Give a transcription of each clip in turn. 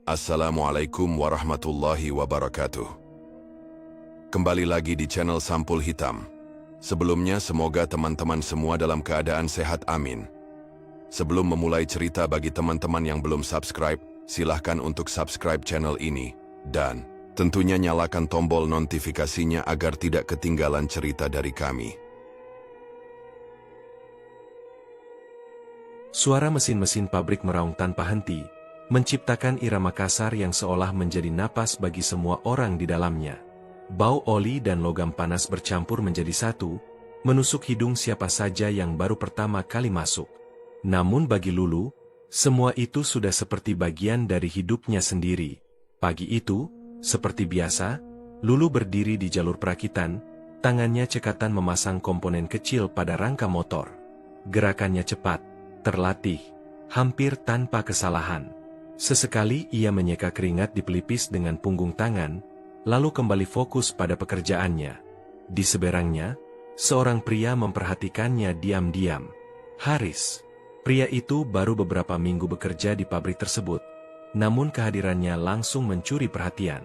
Assalamualaikum warahmatullahi wabarakatuh. Kembali lagi di channel Sampul Hitam. Sebelumnya semoga teman-teman semua dalam keadaan sehat, amin. Sebelum memulai cerita, bagi teman-teman yang belum subscribe, silahkan untuk subscribe channel ini. Dan tentunya nyalakan tombol notifikasinya agar tidak ketinggalan cerita dari kami. Suara mesin-mesin pabrik meraung tanpa henti, menciptakan irama kasar yang seolah menjadi napas bagi semua orang di dalamnya. Bau oli dan logam panas bercampur menjadi satu, menusuk hidung siapa saja yang baru pertama kali masuk. Namun bagi Lulu, semua itu sudah seperti bagian dari hidupnya sendiri. Pagi itu, seperti biasa, Lulu berdiri di jalur perakitan, tangannya cekatan memasang komponen kecil pada rangka motor. Gerakannya cepat, terlatih, hampir tanpa kesalahan. Sesekali ia menyeka keringat di pelipis dengan punggung tangan, lalu kembali fokus pada pekerjaannya. Di seberangnya, seorang pria memperhatikannya diam-diam. Haris. Pria itu baru beberapa minggu bekerja di pabrik tersebut, namun kehadirannya langsung mencuri perhatian.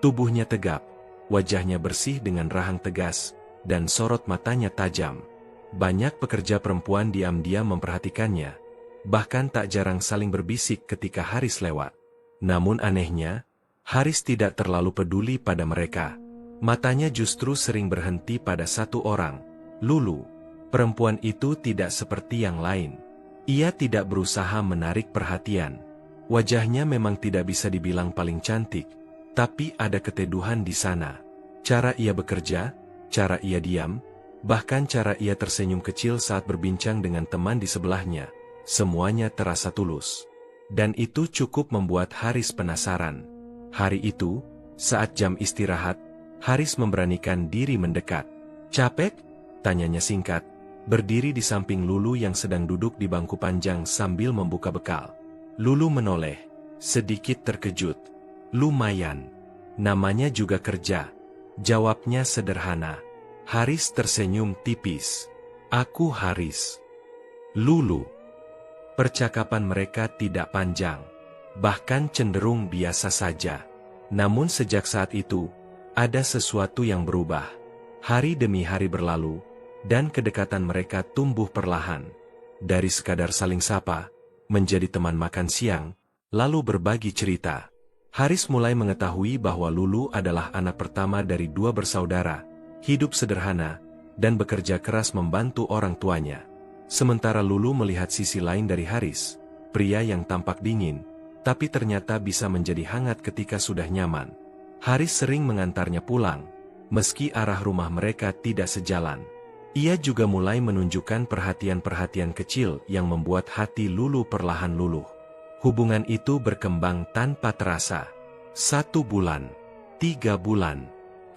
Tubuhnya tegap, wajahnya bersih dengan rahang tegas, dan sorot matanya tajam. Banyak pekerja perempuan diam-diam memperhatikannya, bahkan tak jarang saling berbisik ketika Haris lewat. Namun anehnya, Haris tidak terlalu peduli pada mereka. Matanya justru sering berhenti pada satu orang, Lulu. Perempuan itu tidak seperti yang lain. Ia tidak berusaha menarik perhatian. Wajahnya memang tidak bisa dibilang paling cantik, tapi ada keteduhan di sana. Cara ia bekerja, cara ia diam, bahkan cara ia tersenyum kecil saat berbincang dengan teman di sebelahnya. Semuanya terasa tulus. Dan itu cukup membuat Haris penasaran. Hari itu, saat jam istirahat, Haris memberanikan diri mendekat. "Capek?" tanyanya singkat, berdiri di samping Lulu yang sedang duduk di bangku panjang sambil membuka bekal. Lulu menoleh, sedikit terkejut. "Lumayan. Namanya juga kerja." Jawabnya sederhana. Haris tersenyum tipis. "Aku Haris." "Lulu." Percakapan mereka tidak panjang, bahkan cenderung biasa saja. Namun sejak saat itu, ada sesuatu yang berubah. Hari demi hari berlalu, dan kedekatan mereka tumbuh perlahan. Dari sekadar saling sapa, menjadi teman makan siang, lalu berbagi cerita. Haris mulai mengetahui bahwa Lulu adalah anak pertama dari dua bersaudara, hidup sederhana, dan bekerja keras membantu orang tuanya. Sementara Lulu melihat sisi lain dari Haris, pria yang tampak dingin, tapi ternyata bisa menjadi hangat ketika sudah nyaman. Haris sering mengantarnya pulang, meski arah rumah mereka tidak sejalan. Ia juga mulai menunjukkan perhatian-perhatian kecil yang membuat hati Lulu perlahan luluh. Hubungan itu berkembang tanpa terasa. 1 bulan, 3 bulan,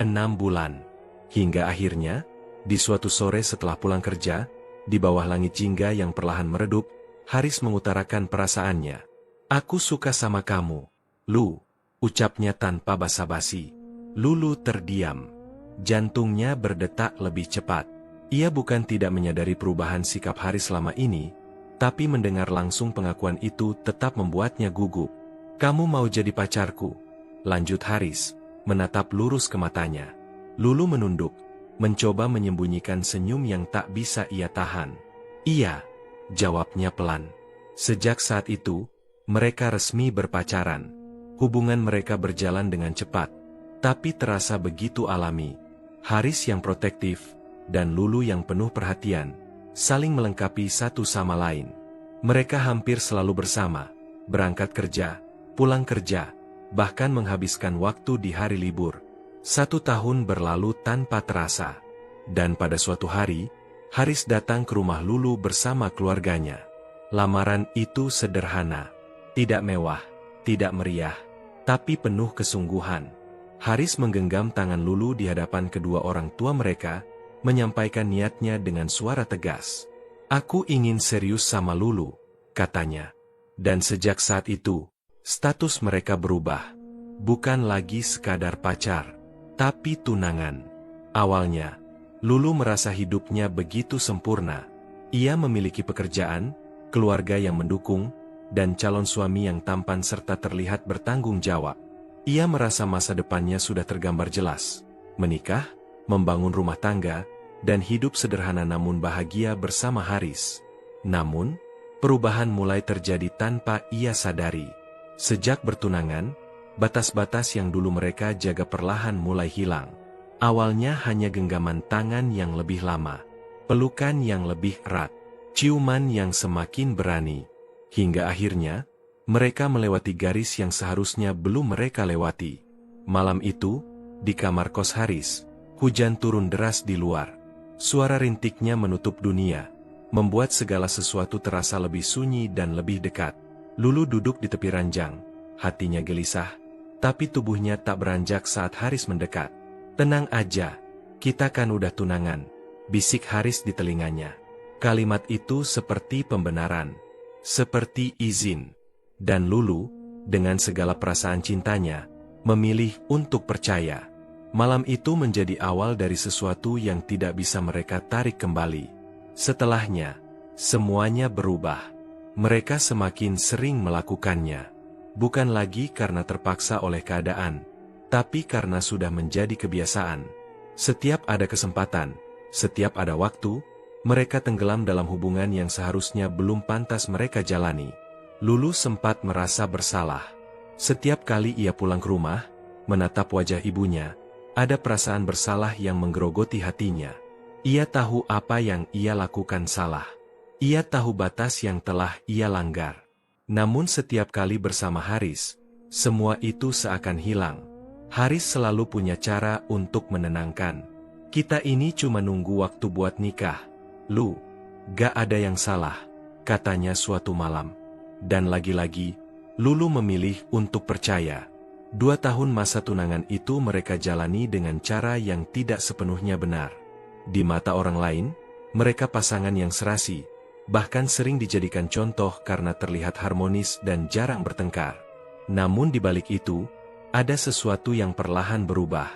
6 bulan, hingga akhirnya, di suatu sore setelah pulang kerja, di bawah langit jingga yang perlahan meredup, Haris mengutarakan perasaannya. "Aku suka sama kamu, Lu," ucapnya tanpa basa-basi. Lulu terdiam. Jantungnya berdetak lebih cepat. Ia bukan tidak menyadari perubahan sikap Haris selama ini, tapi mendengar langsung pengakuan itu tetap membuatnya gugup. "Kamu mau jadi pacarku?" lanjut Haris, menatap lurus ke matanya. Lulu menunduk, mencoba menyembunyikan senyum yang tak bisa ia tahan. "Iya," jawabnya pelan. Sejak saat itu, mereka resmi berpacaran. Hubungan mereka berjalan dengan cepat, tapi terasa begitu alami. Haris yang protektif, dan Lulu yang penuh perhatian, saling melengkapi satu sama lain. Mereka hampir selalu bersama, berangkat kerja, pulang kerja, bahkan menghabiskan waktu di hari libur. 1 tahun berlalu tanpa terasa. Dan pada suatu hari, Haris datang ke rumah Lulu bersama keluarganya. Lamaran itu sederhana. Tidak mewah, tidak meriah, tapi penuh kesungguhan. Haris menggenggam tangan Lulu di hadapan kedua orang tua mereka, menyampaikan niatnya dengan suara tegas. "Aku ingin serius sama Lulu," katanya. Dan sejak saat itu, status mereka berubah. Bukan lagi sekadar pacar, tapi tunangan. Awalnya, Lulu merasa hidupnya begitu sempurna. Ia memiliki pekerjaan, keluarga yang mendukung, dan calon suami yang tampan serta terlihat bertanggung jawab. Ia merasa masa depannya sudah tergambar jelas. Menikah, membangun rumah tangga, dan hidup sederhana namun bahagia bersama Haris. Namun, perubahan mulai terjadi tanpa ia sadari. Sejak bertunangan, batas-batas yang dulu mereka jaga perlahan mulai hilang. Awalnya hanya genggaman tangan yang lebih lama, pelukan yang lebih erat, ciuman yang semakin berani, hingga akhirnya, mereka melewati garis yang seharusnya belum mereka lewati. Malam itu, di kamar kos Haris, hujan turun deras di luar. Suara rintiknya menutup dunia, membuat segala sesuatu terasa lebih sunyi dan lebih dekat. Lulu duduk di tepi ranjang, hatinya gelisah, tapi tubuhnya tak beranjak saat Haris mendekat. "Tenang aja, kita kan udah tunangan," bisik Haris di telinganya. Kalimat itu seperti pembenaran, seperti izin. Dan Lulu, dengan segala perasaan cintanya, memilih untuk percaya. Malam itu menjadi awal dari sesuatu yang tidak bisa mereka tarik kembali. Setelahnya, semuanya berubah. Mereka semakin sering melakukannya. Bukan lagi karena terpaksa oleh keadaan, tapi karena sudah menjadi kebiasaan. Setiap ada kesempatan, setiap ada waktu, mereka tenggelam dalam hubungan yang seharusnya belum pantas mereka jalani. Lulu sempat merasa bersalah. Setiap kali ia pulang ke rumah, menatap wajah ibunya, ada perasaan bersalah yang menggerogoti hatinya. Ia tahu apa yang ia lakukan salah. Ia tahu batas yang telah ia langgar. Namun setiap kali bersama Haris, semua itu seakan hilang. Haris selalu punya cara untuk menenangkan. "Kita ini cuma nunggu waktu buat nikah, Lu. Gak ada yang salah," katanya suatu malam. Dan lagi-lagi, Lulu memilih untuk percaya. 2 tahun masa tunangan itu mereka jalani dengan cara yang tidak sepenuhnya benar. Di mata orang lain, mereka pasangan yang serasi, bahkan sering dijadikan contoh karena terlihat harmonis dan jarang bertengkar. Namun di balik itu, ada sesuatu yang perlahan berubah.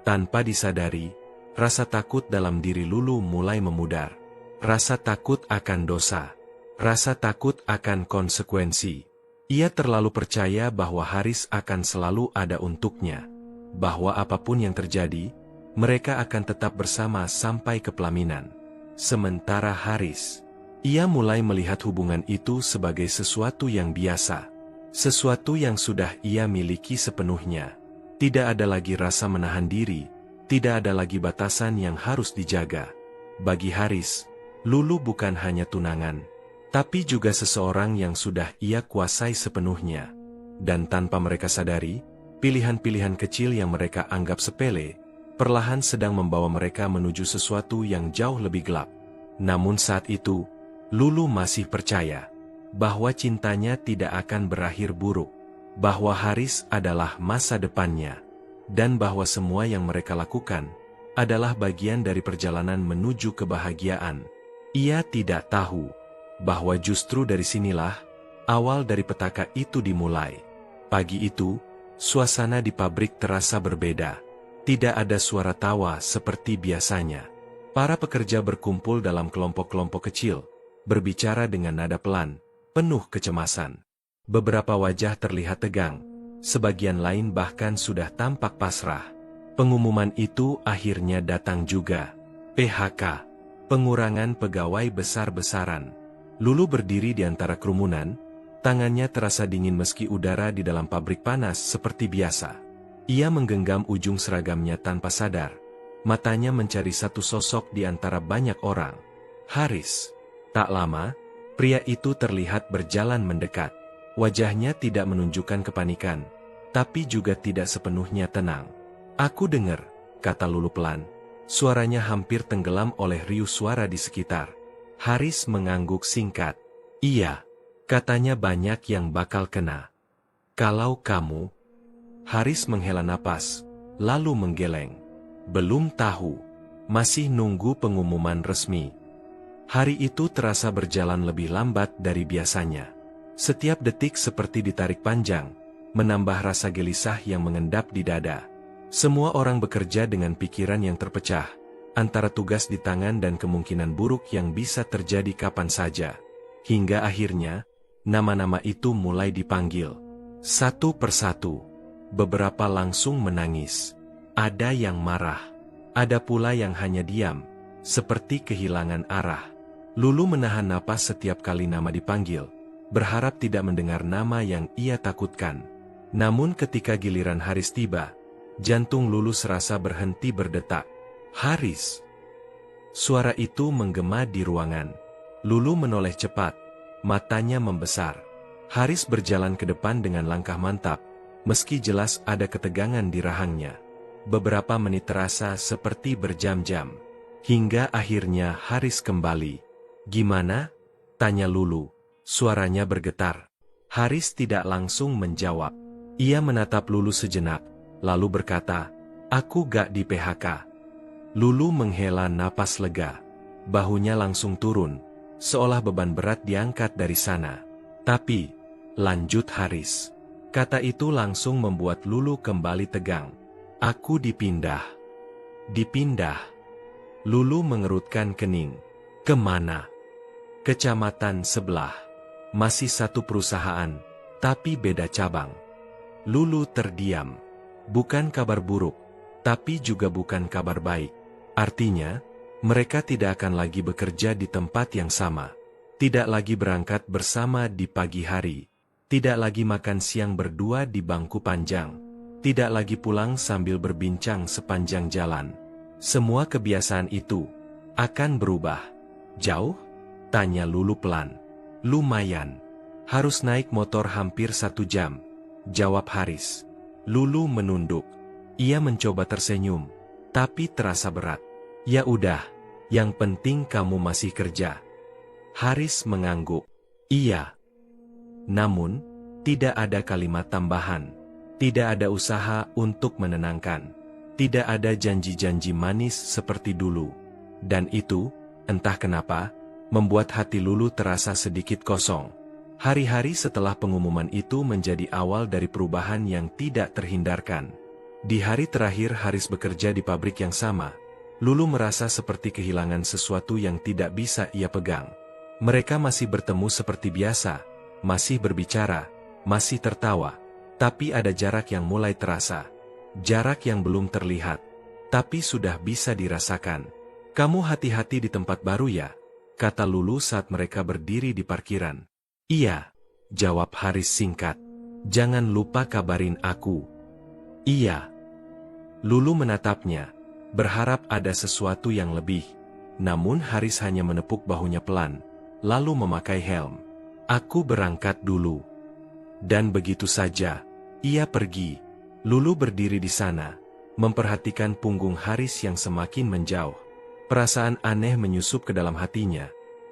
Tanpa disadari, rasa takut dalam diri Lulu mulai memudar. Rasa takut akan dosa. Rasa takut akan konsekuensi. Ia terlalu percaya bahwa Haris akan selalu ada untuknya. Bahwa apapun yang terjadi, mereka akan tetap bersama sampai ke pelaminan. Sementara Haris, ia mulai melihat hubungan itu sebagai sesuatu yang biasa. Sesuatu yang sudah ia miliki sepenuhnya. Tidak ada lagi rasa menahan diri, tidak ada lagi batasan yang harus dijaga. Bagi Haris, Lulu bukan hanya tunangan, tapi juga seseorang yang sudah ia kuasai sepenuhnya. Dan tanpa mereka sadari, pilihan-pilihan kecil yang mereka anggap sepele, perlahan sedang membawa mereka menuju sesuatu yang jauh lebih gelap. Namun saat itu, Lulu masih percaya bahwa cintanya tidak akan berakhir buruk, bahwa Haris adalah masa depannya, dan bahwa semua yang mereka lakukan adalah bagian dari perjalanan menuju kebahagiaan. Ia tidak tahu bahwa justru dari sinilah awal dari petaka itu dimulai. Pagi itu, suasana di pabrik terasa berbeda. Tidak ada suara tawa seperti biasanya. Para pekerja berkumpul dalam kelompok-kelompok kecil, berbicara dengan nada pelan, penuh kecemasan. Beberapa wajah terlihat tegang, sebagian lain bahkan sudah tampak pasrah. Pengumuman itu akhirnya datang juga. PHK, pengurangan pegawai besar-besaran. Lulu berdiri di antara kerumunan, tangannya terasa dingin meski udara di dalam pabrik panas seperti biasa. Ia menggenggam ujung seragamnya tanpa sadar. Matanya mencari satu sosok di antara banyak orang. Haris. Tak lama, pria itu terlihat berjalan mendekat. Wajahnya tidak menunjukkan kepanikan, tapi juga tidak sepenuhnya tenang. "Aku dengar," kata Lulu pelan. Suaranya hampir tenggelam oleh riuh suara di sekitar. Haris mengangguk singkat. "Iya," katanya, "banyak yang bakal kena. Kalau kamu..." Haris menghela napas, lalu menggeleng. "Belum tahu. Masih nunggu pengumuman resmi." Hari itu terasa berjalan lebih lambat dari biasanya. Setiap detik seperti ditarik panjang, menambah rasa gelisah yang mengendap di dada. Semua orang bekerja dengan pikiran yang terpecah, antara tugas di tangan dan kemungkinan buruk yang bisa terjadi kapan saja. Hingga akhirnya, Nama-nama itu mulai dipanggil. Satu persatu. Beberapa langsung menangis. Ada yang marah. Ada pula yang hanya diam, seperti kehilangan arah. Lulu menahan napas setiap kali nama dipanggil, berharap tidak mendengar nama yang ia takutkan. Namun ketika giliran Haris tiba, jantung Lulu serasa berhenti berdetak. Haris! Suara itu menggema di ruangan. Lulu menoleh cepat, matanya membesar. Haris berjalan ke depan dengan langkah mantap, meski jelas ada ketegangan di rahangnya. Beberapa menit terasa seperti berjam-jam. Hingga akhirnya Haris kembali. "Gimana?" tanya Lulu. Suaranya bergetar. Haris tidak langsung menjawab. Ia menatap Lulu sejenak, lalu berkata, "Aku gak di PHK." Lulu menghela napas lega. Bahunya langsung turun, seolah beban berat diangkat dari sana. "Tapi," lanjut Haris. Kata itu langsung membuat Lulu kembali tegang. "Aku dipindah." "Dipindah?" Lulu mengerutkan kening. "Kemana?" "Kecamatan sebelah. Masih satu perusahaan, tapi beda cabang." Lulu terdiam. Bukan kabar buruk, tapi juga bukan kabar baik. Artinya, mereka tidak akan lagi bekerja di tempat yang sama. Tidak lagi berangkat bersama di pagi hari. Tidak lagi makan siang berdua di bangku panjang. Tidak lagi pulang sambil berbincang sepanjang jalan. Semua kebiasaan itu akan berubah. "Jauh?" tanya Lulu pelan. "Lumayan. Harus naik motor hampir 1 jam," jawab Haris. Lulu menunduk. Ia mencoba tersenyum, tapi terasa berat. "Ya udah, yang penting kamu masih kerja." Haris mengangguk. "Iya." Namun, tidak ada kalimat tambahan. Tidak ada usaha untuk menenangkan. Tidak ada janji-janji manis seperti dulu. Dan itu, entah kenapa, membuat hati Lulu terasa sedikit kosong. Hari-hari setelah pengumuman itu menjadi awal dari perubahan yang tidak terhindarkan. Di hari terakhir Haris bekerja di pabrik yang sama, Lulu merasa seperti kehilangan sesuatu yang tidak bisa ia pegang. Mereka masih bertemu seperti biasa, masih berbicara, masih tertawa. Tapi ada jarak yang mulai terasa. Jarak yang belum terlihat, tapi sudah bisa dirasakan. "Kamu hati-hati di tempat baru ya?" kata Lulu saat mereka berdiri di parkiran. "Iya," jawab Haris singkat. "Jangan lupa kabarin aku." "Iya." Lulu menatapnya, berharap ada sesuatu yang lebih. Namun Haris hanya menepuk bahunya pelan, lalu memakai helm. "Aku berangkat dulu." Dan begitu saja, ia pergi. Lulu berdiri di sana, memperhatikan punggung Haris yang semakin menjauh. Perasaan aneh menyusup ke dalam hatinya,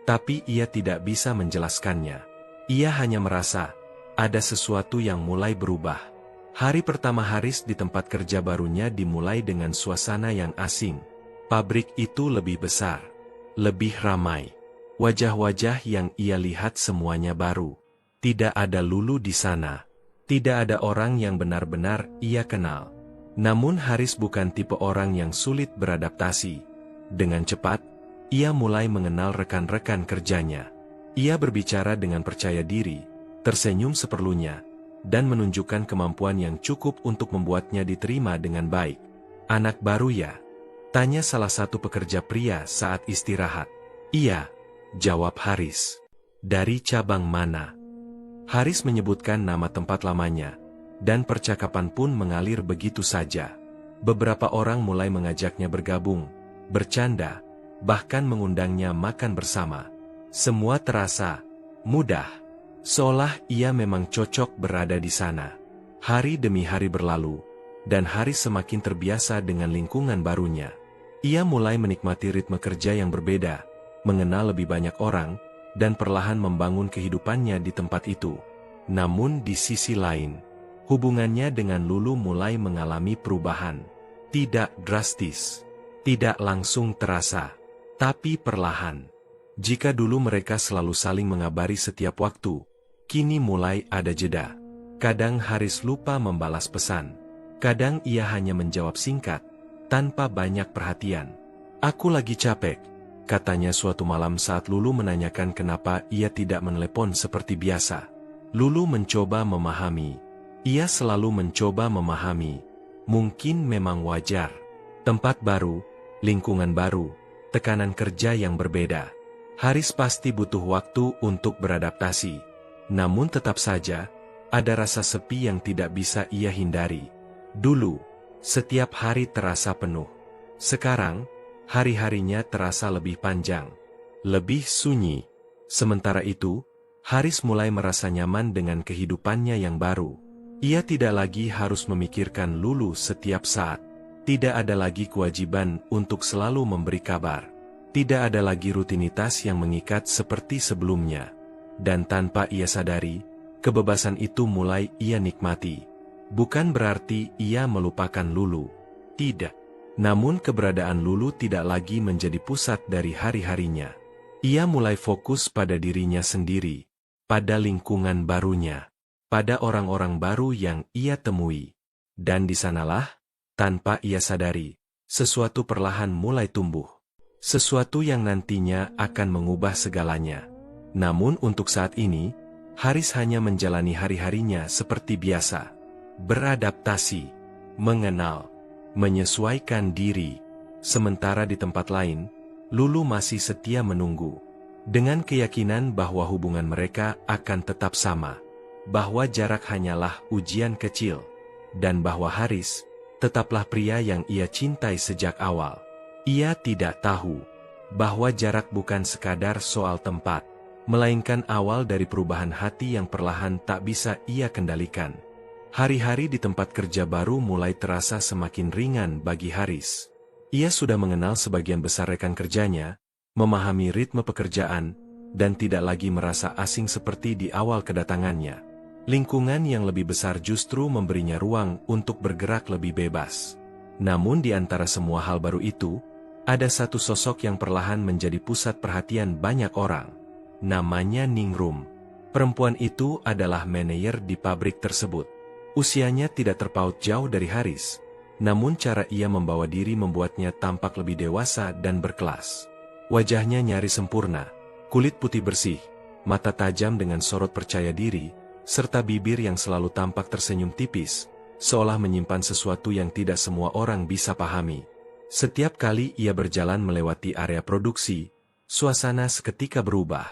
tapi ia tidak bisa menjelaskannya. Ia hanya merasa, ada sesuatu yang mulai berubah. Hari pertama Haris di tempat kerja barunya dimulai dengan suasana yang asing. Pabrik itu lebih besar, lebih ramai. Wajah-wajah yang ia lihat semuanya baru. Tidak ada Lulu di sana. Tidak ada orang yang benar-benar ia kenal. Namun Haris bukan tipe orang yang sulit beradaptasi. Dengan cepat, ia mulai mengenal rekan-rekan kerjanya. Ia berbicara dengan percaya diri, tersenyum seperlunya, dan menunjukkan kemampuan yang cukup untuk membuatnya diterima dengan baik. "Anak baru ya?" tanya salah satu pekerja pria saat istirahat. "Iya," jawab Haris. "Dari cabang mana?" Haris menyebutkan nama tempat lamanya, dan percakapan pun mengalir begitu saja. Beberapa orang mulai mengajaknya bergabung, bercanda, bahkan mengundangnya makan bersama. Semua terasa mudah, seolah ia memang cocok berada di sana. Hari demi hari berlalu, dan Haris semakin terbiasa dengan lingkungan barunya. Ia mulai menikmati ritme kerja yang berbeda, mengenal lebih banyak orang, dan perlahan membangun kehidupannya di tempat itu. Namun di sisi lain, hubungannya dengan Lulu mulai mengalami perubahan. Tidak drastis, tidak langsung terasa, tapi perlahan. Jika dulu mereka selalu saling mengabari setiap waktu, kini mulai ada jeda. Kadang Haris lupa membalas pesan. Kadang ia hanya menjawab singkat, tanpa banyak perhatian. "Aku lagi capek," katanya suatu malam saat Lulu menanyakan kenapa ia tidak menelepon seperti biasa. Lulu mencoba memahami. Ia selalu mencoba memahami. Mungkin memang wajar. Tempat baru, lingkungan baru, tekanan kerja yang berbeda. Haris pasti butuh waktu untuk beradaptasi. Namun tetap saja, ada rasa sepi yang tidak bisa ia hindari. Dulu, setiap hari terasa penuh. Sekarang, hari-harinya terasa lebih panjang, lebih sunyi. Sementara itu, Haris mulai merasa nyaman dengan kehidupannya yang baru. Ia tidak lagi harus memikirkan Lulu setiap saat. Tidak ada lagi kewajiban untuk selalu memberi kabar. Tidak ada lagi rutinitas yang mengikat seperti sebelumnya. Dan tanpa ia sadari, kebebasan itu mulai ia nikmati. Bukan berarti ia melupakan Lulu. Tidak. Namun keberadaan Lulu tidak lagi menjadi pusat dari hari-harinya. Ia mulai fokus pada dirinya sendiri, pada lingkungan barunya, pada orang-orang baru yang ia temui. Dan di sanalah, tanpa ia sadari, sesuatu perlahan mulai tumbuh. Sesuatu yang nantinya akan mengubah segalanya. Namun untuk saat ini, Haris hanya menjalani hari-harinya seperti biasa. Beradaptasi, mengenal, menyesuaikan diri. Sementara di tempat lain, Lulu masih setia menunggu. Dengan keyakinan bahwa hubungan mereka akan tetap sama. Bahwa jarak hanyalah ujian kecil. Dan bahwa Haris, tetaplah pria yang ia cintai sejak awal. Ia tidak tahu bahwa jarak bukan sekadar soal tempat, melainkan awal dari perubahan hati yang perlahan tak bisa ia kendalikan. Hari-hari di tempat kerja baru mulai terasa semakin ringan bagi Haris. Ia sudah mengenal sebagian besar rekan kerjanya, memahami ritme pekerjaan, dan tidak lagi merasa asing seperti di awal kedatangannya. Lingkungan yang lebih besar justru memberinya ruang untuk bergerak lebih bebas. Namun di antara semua hal baru itu, ada satu sosok yang perlahan menjadi pusat perhatian banyak orang. Namanya Ningrum. Perempuan itu adalah manajer di pabrik tersebut. Usianya tidak terpaut jauh dari Haris, namun cara ia membawa diri membuatnya tampak lebih dewasa dan berkelas. Wajahnya nyaris sempurna, kulit putih bersih, mata tajam dengan sorot percaya diri, serta bibir yang selalu tampak tersenyum tipis, seolah menyimpan sesuatu yang tidak semua orang bisa pahami. Setiap kali ia berjalan melewati area produksi, suasana seketika berubah.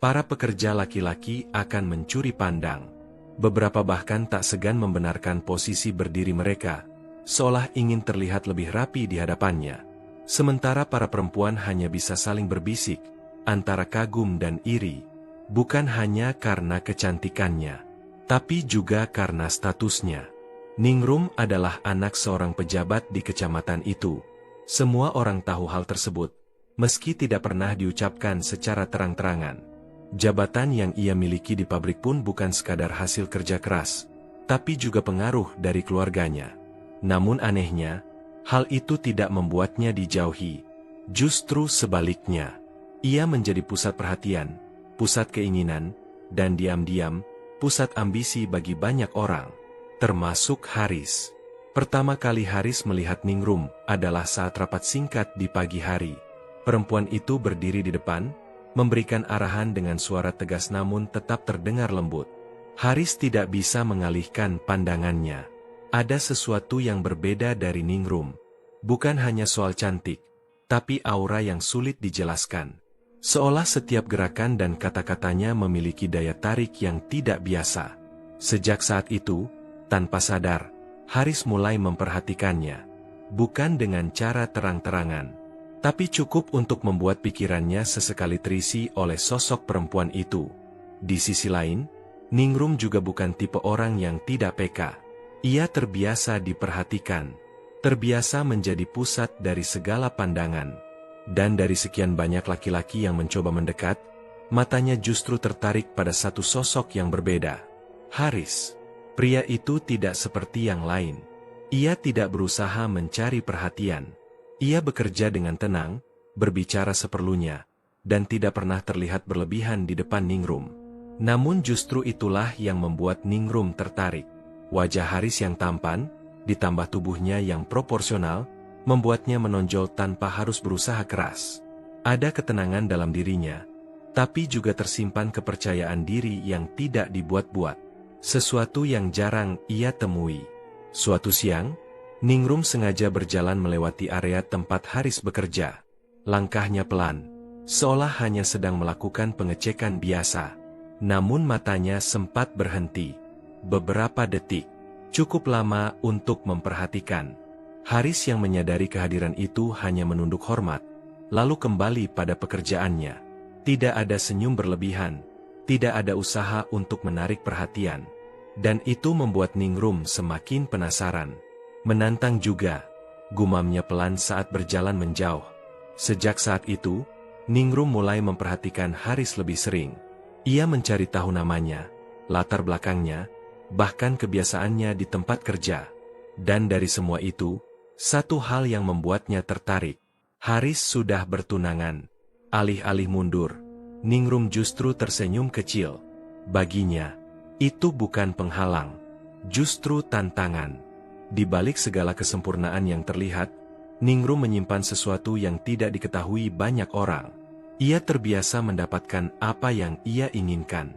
Para pekerja laki-laki akan mencuri pandang. Beberapa bahkan tak segan membenarkan posisi berdiri mereka, seolah ingin terlihat lebih rapi di hadapannya. Sementara para perempuan hanya bisa saling berbisik, antara kagum dan iri, bukan hanya karena kecantikannya, tapi juga karena statusnya. Ningrum adalah anak seorang pejabat di kecamatan itu. Semua orang tahu hal tersebut, meski tidak pernah diucapkan secara terang-terangan. Jabatan yang ia miliki di pabrik pun bukan sekadar hasil kerja keras, tapi juga pengaruh dari keluarganya. Namun anehnya, hal itu tidak membuatnya dijauhi. Justru sebaliknya, ia menjadi pusat perhatian, pusat keinginan, dan diam-diam, pusat ambisi bagi banyak orang, termasuk Haris. Pertama kali Haris melihat Ningrum adalah saat rapat singkat di pagi hari. Perempuan itu berdiri di depan, memberikan arahan dengan suara tegas namun tetap terdengar lembut. Haris tidak bisa mengalihkan pandangannya. Ada sesuatu yang berbeda dari Ningrum. Bukan hanya soal cantik, tapi aura yang sulit dijelaskan. Seolah setiap gerakan dan kata-katanya memiliki daya tarik yang tidak biasa. Sejak saat itu, tanpa sadar, Haris mulai memperhatikannya. Bukan dengan cara terang-terangan, tapi cukup untuk membuat pikirannya sesekali terisi oleh sosok perempuan itu. Di sisi lain, Ningrum juga bukan tipe orang yang tidak peka. Ia terbiasa diperhatikan, terbiasa menjadi pusat dari segala pandangan. Dan dari sekian banyak laki-laki yang mencoba mendekat, matanya justru tertarik pada satu sosok yang berbeda. Haris. Pria itu tidak seperti yang lain. Ia tidak berusaha mencari perhatian. Ia bekerja dengan tenang, berbicara seperlunya, dan tidak pernah terlihat berlebihan di depan Ningrum. Namun justru itulah yang membuat Ningrum tertarik. Wajah Haris yang tampan, ditambah tubuhnya yang proporsional, membuatnya menonjol tanpa harus berusaha keras. Ada ketenangan dalam dirinya, tapi juga tersimpan kepercayaan diri yang tidak dibuat-buat. Sesuatu yang jarang ia temui. Suatu siang, Ningrum sengaja berjalan melewati area tempat Haris bekerja. Langkahnya pelan, seolah hanya sedang melakukan pengecekan biasa. Namun matanya sempat berhenti. Beberapa detik, cukup lama untuk memperhatikan. Haris yang menyadari kehadiran itu hanya menunduk hormat, lalu kembali pada pekerjaannya. Tidak ada senyum berlebihan, tidak ada usaha untuk menarik perhatian. Dan itu membuat Ningrum semakin penasaran. Menantang juga, gumamnya pelan saat berjalan menjauh. Sejak saat itu, Ningrum mulai memperhatikan Haris lebih sering. Ia mencari tahu namanya, latar belakangnya, bahkan kebiasaannya di tempat kerja. Dan dari semua itu, satu hal yang membuatnya tertarik. Haris sudah bertunangan. Alih-alih mundur, Ningrum justru tersenyum kecil. Baginya, itu bukan penghalang, justru tantangan. Di balik segala kesempurnaan yang terlihat, Ningrum menyimpan sesuatu yang tidak diketahui banyak orang. Ia terbiasa mendapatkan apa yang ia inginkan.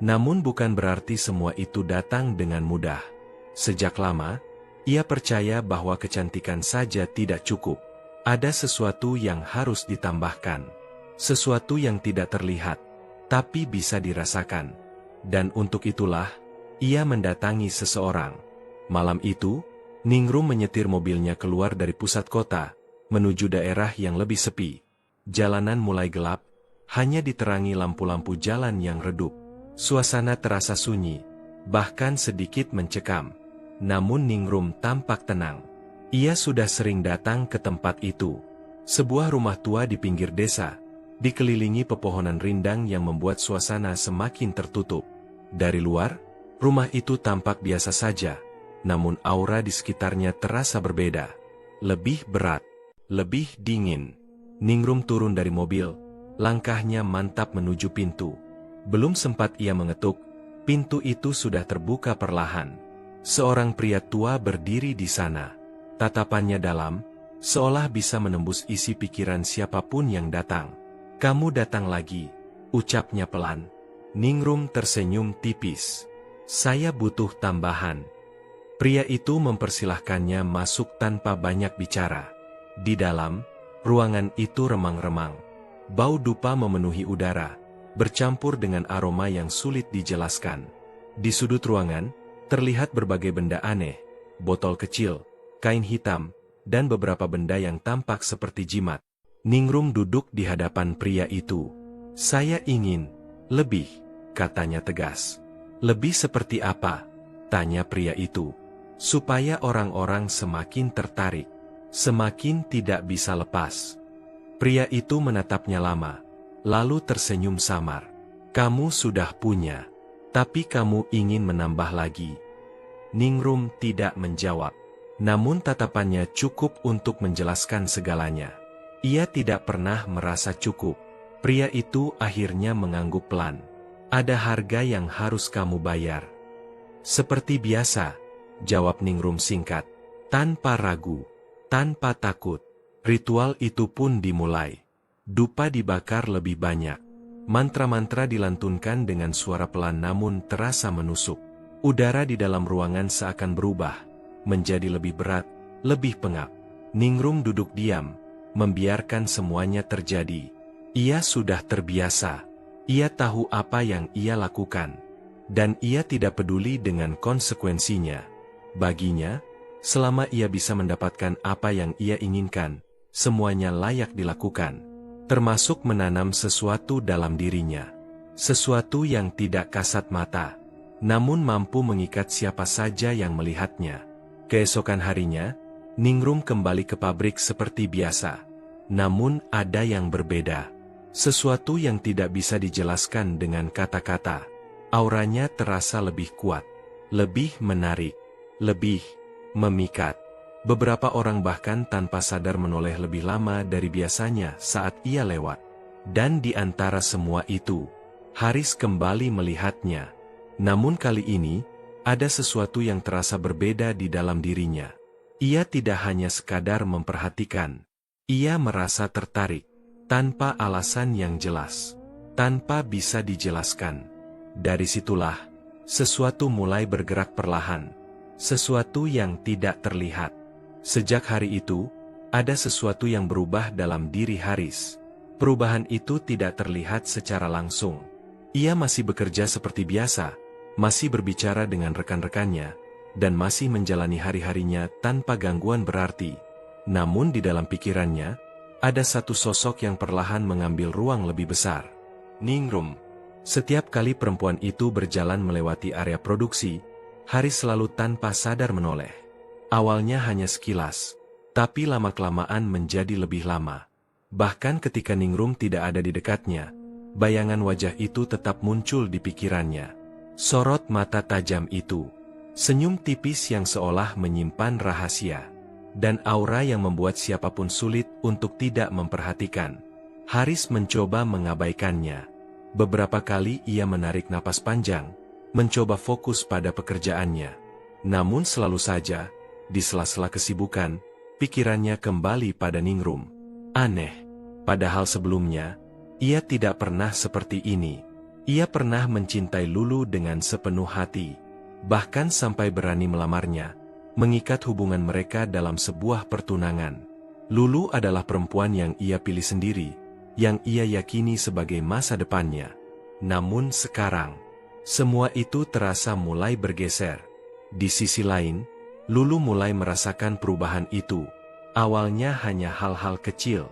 Namun bukan berarti semua itu datang dengan mudah. Sejak lama, ia percaya bahwa kecantikan saja tidak cukup. Ada sesuatu yang harus ditambahkan. Sesuatu yang tidak terlihat, tapi bisa dirasakan. Dan untuk itulah, ia mendatangi seseorang. Malam itu, Ningrum menyetir mobilnya keluar dari pusat kota, menuju daerah yang lebih sepi. Jalanan mulai gelap, hanya diterangi lampu-lampu jalan yang redup. Suasana terasa sunyi, bahkan sedikit mencekam. Namun Ningrum tampak tenang. Ia sudah sering datang ke tempat itu. Sebuah rumah tua di pinggir desa, dikelilingi pepohonan rindang yang membuat suasana semakin tertutup. Dari luar, rumah itu tampak biasa saja, namun aura di sekitarnya terasa berbeda. Lebih berat, lebih dingin. Ningrum turun dari mobil, langkahnya mantap menuju pintu. Belum sempat ia mengetuk, pintu itu sudah terbuka perlahan. Seorang pria tua berdiri di sana. Tatapannya dalam, seolah bisa menembus isi pikiran siapapun yang datang. "Kamu datang lagi," ucapnya pelan. Ningrum tersenyum tipis. "Saya butuh tambahan." Pria itu mempersilahkannya masuk tanpa banyak bicara. Di dalam, ruangan itu remang-remang. Bau dupa memenuhi udara, bercampur dengan aroma yang sulit dijelaskan. Di sudut ruangan, terlihat berbagai benda aneh, botol kecil, kain hitam, dan beberapa benda yang tampak seperti jimat. Ningrum duduk di hadapan pria itu. "Saya ingin lebih," katanya tegas. "Lebih seperti apa?" tanya pria itu. Supaya orang-orang semakin tertarik, semakin tidak bisa lepas. Pria itu menatapnya lama, lalu tersenyum samar. "Kamu sudah punya, tapi kamu ingin menambah lagi." Ningrum tidak menjawab, namun tatapannya cukup untuk menjelaskan segalanya. Ia tidak pernah merasa cukup. Pria itu akhirnya mengangguk pelan. "Ada harga yang harus kamu bayar." "Seperti biasa," jawab Ningrum singkat. Tanpa ragu, tanpa takut, ritual itu pun dimulai. Dupa dibakar lebih banyak. Mantra-mantra dilantunkan dengan suara pelan namun terasa menusuk. Udara di dalam ruangan seakan berubah, menjadi lebih berat, lebih pengap. Ningrum duduk diam, membiarkan semuanya terjadi. Ia sudah terbiasa. Ia tahu apa yang ia lakukan. Dan ia tidak peduli dengan konsekuensinya. Baginya, selama ia bisa mendapatkan apa yang ia inginkan, semuanya layak dilakukan. Termasuk menanam sesuatu dalam dirinya. Sesuatu yang tidak kasat mata, namun mampu mengikat siapa saja yang melihatnya. Keesokan harinya, Ningrum kembali ke pabrik seperti biasa. Namun ada yang berbeda. Sesuatu yang tidak bisa dijelaskan dengan kata-kata. Auranya terasa lebih kuat, lebih menarik, lebih memikat. Beberapa orang bahkan tanpa sadar menoleh lebih lama dari biasanya saat ia lewat. Dan di antara semua itu, Haris kembali melihatnya. Namun kali ini, ada sesuatu yang terasa berbeda di dalam dirinya. Ia tidak hanya sekadar memperhatikan. Ia merasa tertarik. tanpa alasan yang jelas, tanpa bisa dijelaskan. Dari situlah, sesuatu mulai bergerak perlahan, sesuatu yang tidak terlihat. Sejak hari itu, ada sesuatu yang berubah dalam diri Haris. Perubahan itu tidak terlihat secara langsung. Ia masih bekerja seperti biasa, masih berbicara dengan rekan-rekannya, dan masih menjalani hari-harinya tanpa gangguan berarti. Namun di dalam pikirannya, ada satu sosok yang perlahan mengambil ruang lebih besar. Ningrum. Setiap kali perempuan itu berjalan melewati area produksi, Haris selalu tanpa sadar menoleh. Awalnya hanya sekilas, tapi lama-kelamaan menjadi lebih lama. Bahkan ketika Ningrum tidak ada di dekatnya, bayangan wajah itu tetap muncul di pikirannya. Sorot mata tajam itu, senyum tipis yang seolah menyimpan rahasia, dan aura yang membuat siapapun sulit untuk tidak memperhatikan. Haris mencoba mengabaikannya. Beberapa kali ia menarik napas panjang, mencoba fokus pada pekerjaannya. Namun selalu saja, di sela-sela kesibukan, pikirannya kembali pada Ningrum. Aneh, padahal sebelumnya, ia tidak pernah seperti ini. Ia pernah mencintai Lulu dengan sepenuh hati, bahkan sampai berani melamarnya, mengikat hubungan mereka dalam sebuah pertunangan. Lulu adalah perempuan yang ia pilih sendiri, yang ia yakini sebagai masa depannya. Namun sekarang, semua itu terasa mulai bergeser. Di sisi lain, Lulu mulai merasakan perubahan itu. Awalnya hanya hal-hal kecil,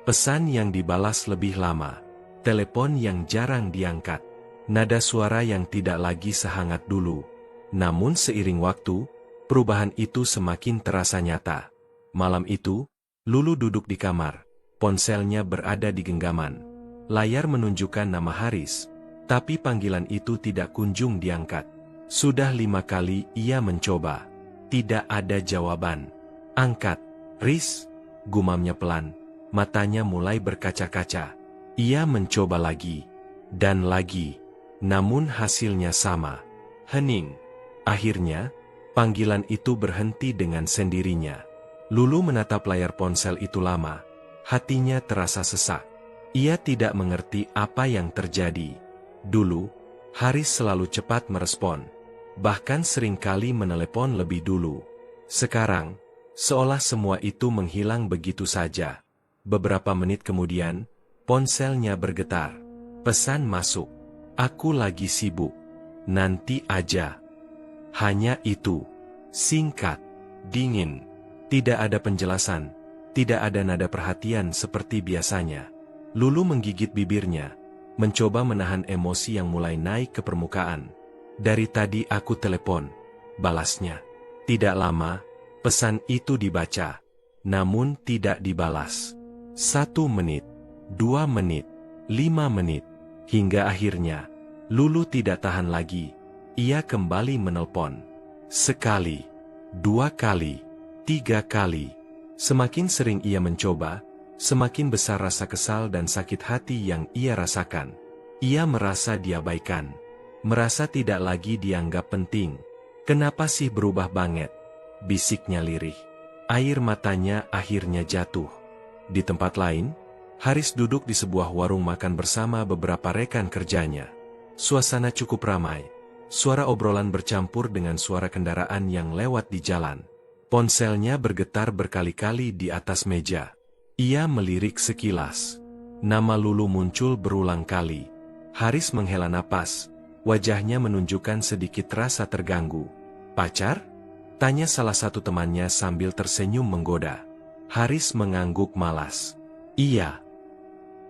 pesan yang dibalas lebih lama, telepon yang jarang diangkat, nada suara yang tidak lagi sehangat dulu. Namun seiring waktu, perubahan itu semakin terasa nyata. Malam itu, Lulu duduk di kamar. Ponselnya berada di genggaman. Layar menunjukkan nama Haris, tapi panggilan itu tidak kunjung diangkat. Sudah 5 kali ia mencoba. Tidak ada jawaban. Angkat, Riz, gumamnya pelan. Matanya mulai berkaca-kaca. Ia mencoba lagi, dan lagi. Namun hasilnya sama. Hening. Akhirnya, panggilan itu berhenti dengan sendirinya. Lulu menatap layar ponsel itu lama. Hatinya terasa sesak. Ia tidak mengerti apa yang terjadi. Dulu, Haris selalu cepat merespon. Bahkan seringkali menelepon lebih dulu. Sekarang, seolah semua itu menghilang begitu saja. Beberapa menit kemudian, ponselnya bergetar. Pesan masuk. Aku lagi sibuk. Nanti aja. Hanya itu. Singkat. Dingin. Tidak ada penjelasan. Tidak ada nada perhatian seperti biasanya. Lulu menggigit bibirnya, mencoba menahan emosi yang mulai naik ke permukaan. Dari tadi aku telepon, balasnya. Tidak lama, pesan itu dibaca, namun tidak dibalas. 1 menit, 2 menit, 5 menit, hingga akhirnya, Lulu tidak tahan lagi. Ia kembali menelpon. Sekali, 2 kali, 3 kali. Semakin sering ia mencoba, semakin besar rasa kesal dan sakit hati yang ia rasakan. Ia merasa diabaikan, merasa tidak lagi dianggap penting. Kenapa sih berubah banget? Bisiknya lirih. Air matanya akhirnya jatuh. Di tempat lain, Haris duduk di sebuah warung makan bersama beberapa rekan kerjanya. Suasana cukup ramai. Suara obrolan bercampur dengan suara kendaraan yang lewat di jalan. Ponselnya bergetar berkali-kali di atas meja. Ia melirik sekilas. Nama Lulu muncul berulang kali. Haris menghela napas. Wajahnya menunjukkan sedikit rasa terganggu. Pacar? Tanya salah satu temannya sambil tersenyum menggoda. Haris mengangguk malas. Iya.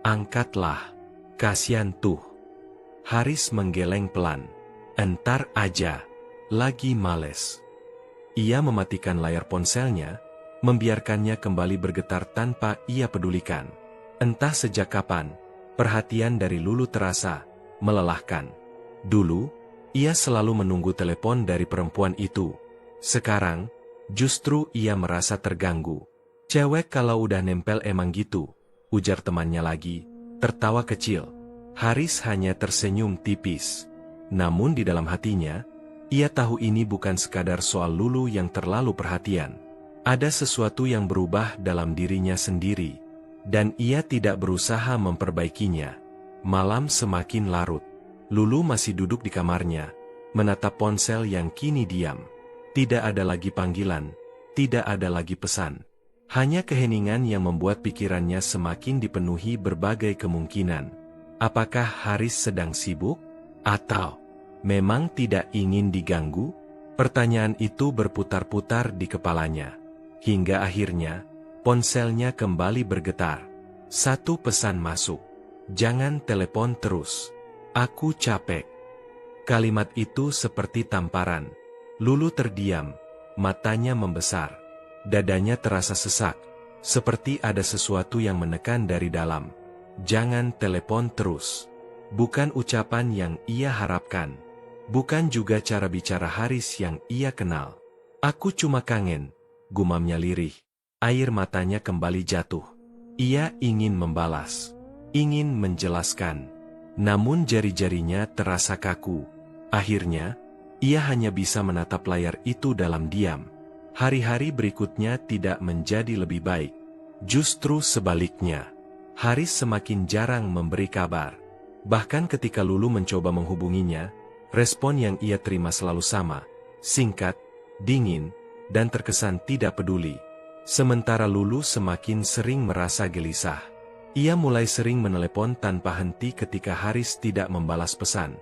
Angkatlah. Kasian tuh. Haris menggeleng pelan. Entar aja. Lagi males. Ia mematikan layar ponselnya, membiarkannya kembali bergetar tanpa ia pedulikan. Entah sejak kapan, perhatian dari Lulu terasa melelahkan. Dulu, ia selalu menunggu telepon dari perempuan itu. Sekarang, justru ia merasa terganggu. Cewek kalau udah nempel emang gitu, ujar temannya lagi, tertawa kecil. Haris hanya tersenyum tipis. Namun di dalam hatinya, ia tahu ini bukan sekadar soal Lulu yang terlalu perhatian. Ada sesuatu yang berubah dalam dirinya sendiri. dan ia tidak berusaha memperbaikinya. Malam semakin larut. Lulu masih duduk di kamarnya, menatap ponsel yang kini diam. Tidak ada lagi panggilan, tidak ada lagi pesan. Hanya keheningan yang membuat pikirannya semakin dipenuhi berbagai kemungkinan. Apakah Haris sedang sibuk? Atau memang tidak ingin diganggu? Pertanyaan itu berputar-putar di kepalanya. Hingga akhirnya, ponselnya kembali bergetar. Satu pesan masuk. Jangan telepon terus. Aku capek. Kalimat itu seperti tamparan. Lulu terdiam, matanya membesar. Dadanya terasa sesak, seperti ada sesuatu yang menekan dari dalam. Jangan telepon terus. Bukan ucapan yang ia harapkan. Bukan juga cara bicara Haris yang ia kenal. Aku cuma kangen, gumamnya lirih. Air matanya kembali jatuh. Ia ingin membalas, ingin menjelaskan. Namun jari-jarinya terasa kaku. Akhirnya, ia hanya bisa menatap layar itu dalam diam. Hari-hari berikutnya tidak menjadi lebih baik. Justru sebaliknya, Haris semakin jarang memberi kabar. Bahkan ketika Lulu mencoba menghubunginya, respon yang ia terima selalu sama, singkat, dingin, dan terkesan tidak peduli. Sementara Lulu semakin sering merasa gelisah. Ia mulai sering menelepon tanpa henti ketika Haris tidak membalas pesan.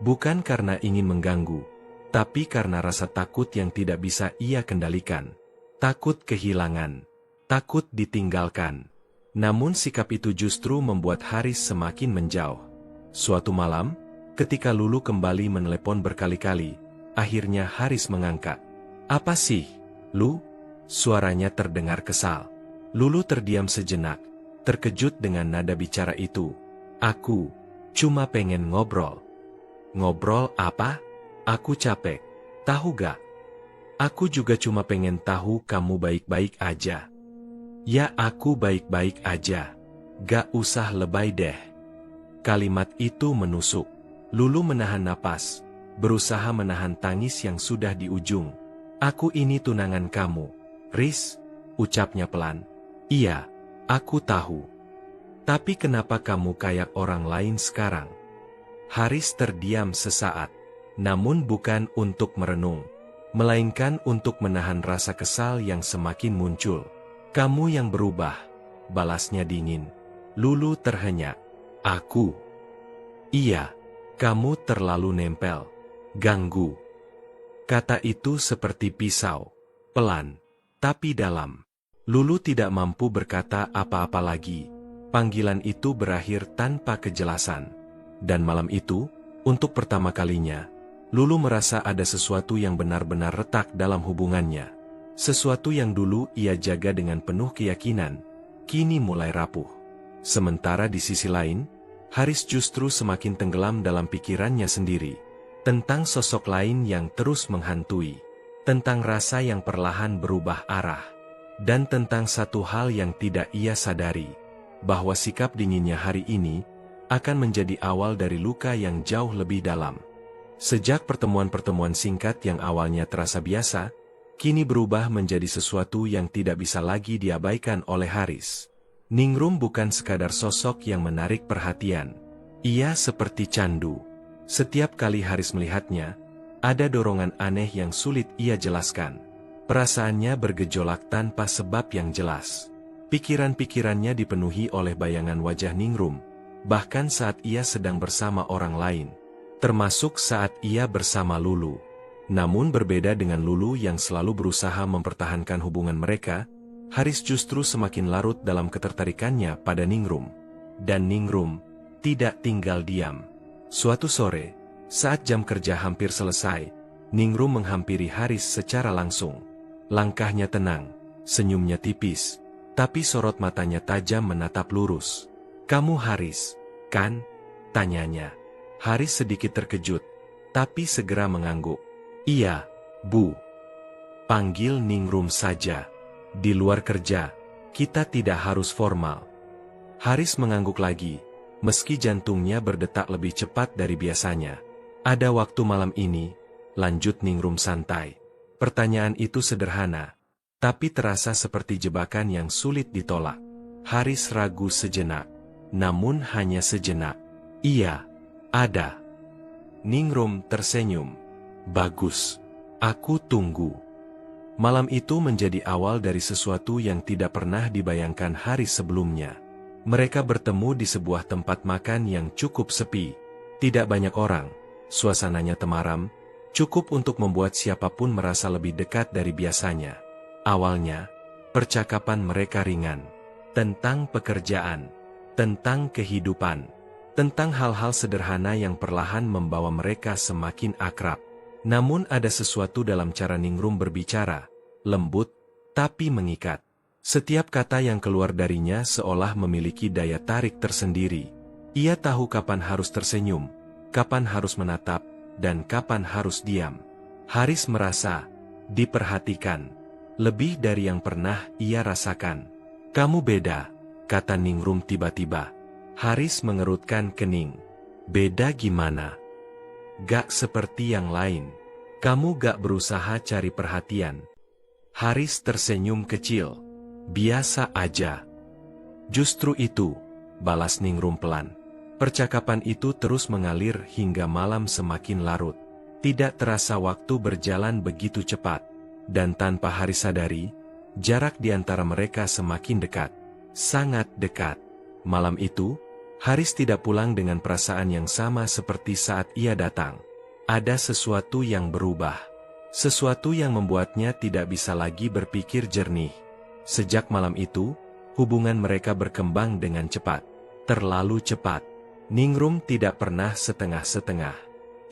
Bukan karena ingin mengganggu, tapi karena rasa takut yang tidak bisa ia kendalikan. Takut kehilangan, takut ditinggalkan. Namun sikap itu justru membuat Haris semakin menjauh. Suatu malam, ketika Lulu kembali menelepon berkali-kali, akhirnya Haris mengangkat. "Apa sih, Lu?" Suaranya terdengar kesal. Lulu terdiam sejenak, terkejut dengan nada bicara itu. "Aku cuma pengen ngobrol." "Ngobrol apa? Aku capek. Tahu gak? Aku juga cuma pengen tahu kamu baik-baik aja." "Ya aku baik-baik aja. Gak usah lebay deh." Kalimat itu menusuk. Lulu menahan napas, berusaha menahan tangis yang sudah di ujung. "Aku ini tunangan kamu, Riz," ucapnya pelan. "Iya, aku tahu. Tapi kenapa kamu kayak orang lain sekarang?" Haris terdiam sesaat. Namun bukan untuk merenung, melainkan untuk menahan rasa kesal yang semakin muncul. "Kamu yang berubah," balasnya dingin. Lulu terhenyak. "Aku?" "Iya, kamu terlalu nempel. Ganggu." Kata itu seperti pisau, pelan, tapi dalam. Lulu tidak mampu berkata apa-apa lagi. Panggilan itu berakhir tanpa kejelasan. Dan malam itu, untuk pertama kalinya, Lulu merasa ada sesuatu yang benar-benar retak dalam hubungannya. Sesuatu yang dulu ia jaga dengan penuh keyakinan, kini mulai rapuh. Sementara di sisi lain, Haris justru semakin tenggelam dalam pikirannya sendiri. Tentang sosok lain yang terus menghantui. Tentang rasa yang perlahan berubah arah. Dan tentang satu hal yang tidak ia sadari. Bahwa sikap dinginnya hari ini akan menjadi awal dari luka yang jauh lebih dalam. Sejak pertemuan-pertemuan singkat yang awalnya terasa biasa, kini berubah menjadi sesuatu yang tidak bisa lagi diabaikan oleh Haris. Ningrum bukan sekadar sosok yang menarik perhatian. Ia seperti candu. Setiap kali Haris melihatnya, ada dorongan aneh yang sulit ia jelaskan. Perasaannya bergejolak tanpa sebab yang jelas. Pikiran-pikirannya dipenuhi oleh bayangan wajah Ningrum, bahkan saat ia sedang bersama orang lain. Termasuk saat ia bersama Lulu. Namun berbeda dengan Lulu yang selalu berusaha mempertahankan hubungan mereka, Haris justru semakin larut dalam ketertarikannya pada Ningrum. Dan Ningrum tidak tinggal diam. Suatu sore, saat jam kerja hampir selesai, Ningrum menghampiri Haris secara langsung. Langkahnya tenang, senyumnya tipis, tapi sorot matanya tajam menatap lurus. "Kamu Haris, kan?" tanyanya. Haris sedikit terkejut, tapi segera mengangguk. "Iya, Bu." "Panggil Ningrum saja. Di luar kerja, kita tidak harus formal." Haris mengangguk lagi, meski jantungnya berdetak lebih cepat dari biasanya. "Ada waktu malam ini?" lanjut Ningrum santai. Pertanyaan itu sederhana, tapi terasa seperti jebakan yang sulit ditolak. Haris ragu sejenak. Namun hanya sejenak. Iya, ada. Ningrum tersenyum. Bagus. Aku tunggu. Malam itu menjadi awal dari sesuatu yang tidak pernah dibayangkan Haris sebelumnya. Mereka bertemu di sebuah tempat makan yang cukup sepi. Tidak banyak orang. Suasananya temaram, cukup untuk membuat siapapun merasa lebih dekat dari biasanya. Awalnya, percakapan mereka ringan. Tentang pekerjaan. Tentang kehidupan, tentang hal-hal sederhana yang perlahan membawa mereka semakin akrab. Namun ada sesuatu dalam cara Ningrum berbicara, lembut, tapi mengikat. Setiap kata yang keluar darinya seolah memiliki daya tarik tersendiri. Ia tahu kapan harus tersenyum, kapan harus menatap, dan kapan harus diam. Haris merasa diperhatikan, lebih dari yang pernah ia rasakan. Kamu beda, kata Ningrum tiba-tiba. Haris mengerutkan kening. Beda gimana? Gak seperti yang lain. Kamu gak berusaha cari perhatian. Haris tersenyum kecil. Biasa aja. Justru itu, balas Ningrum pelan. Percakapan itu terus mengalir hingga malam semakin larut. Tidak terasa waktu berjalan begitu cepat. Dan tanpa Haris sadari, jarak di antara mereka semakin dekat. Sangat dekat. Malam itu, Haris tidak pulang dengan perasaan yang sama seperti saat ia datang. Ada sesuatu yang berubah. Sesuatu yang membuatnya tidak bisa lagi berpikir jernih. Sejak malam itu, hubungan mereka berkembang dengan cepat. Terlalu cepat. Ningrum tidak pernah setengah-setengah.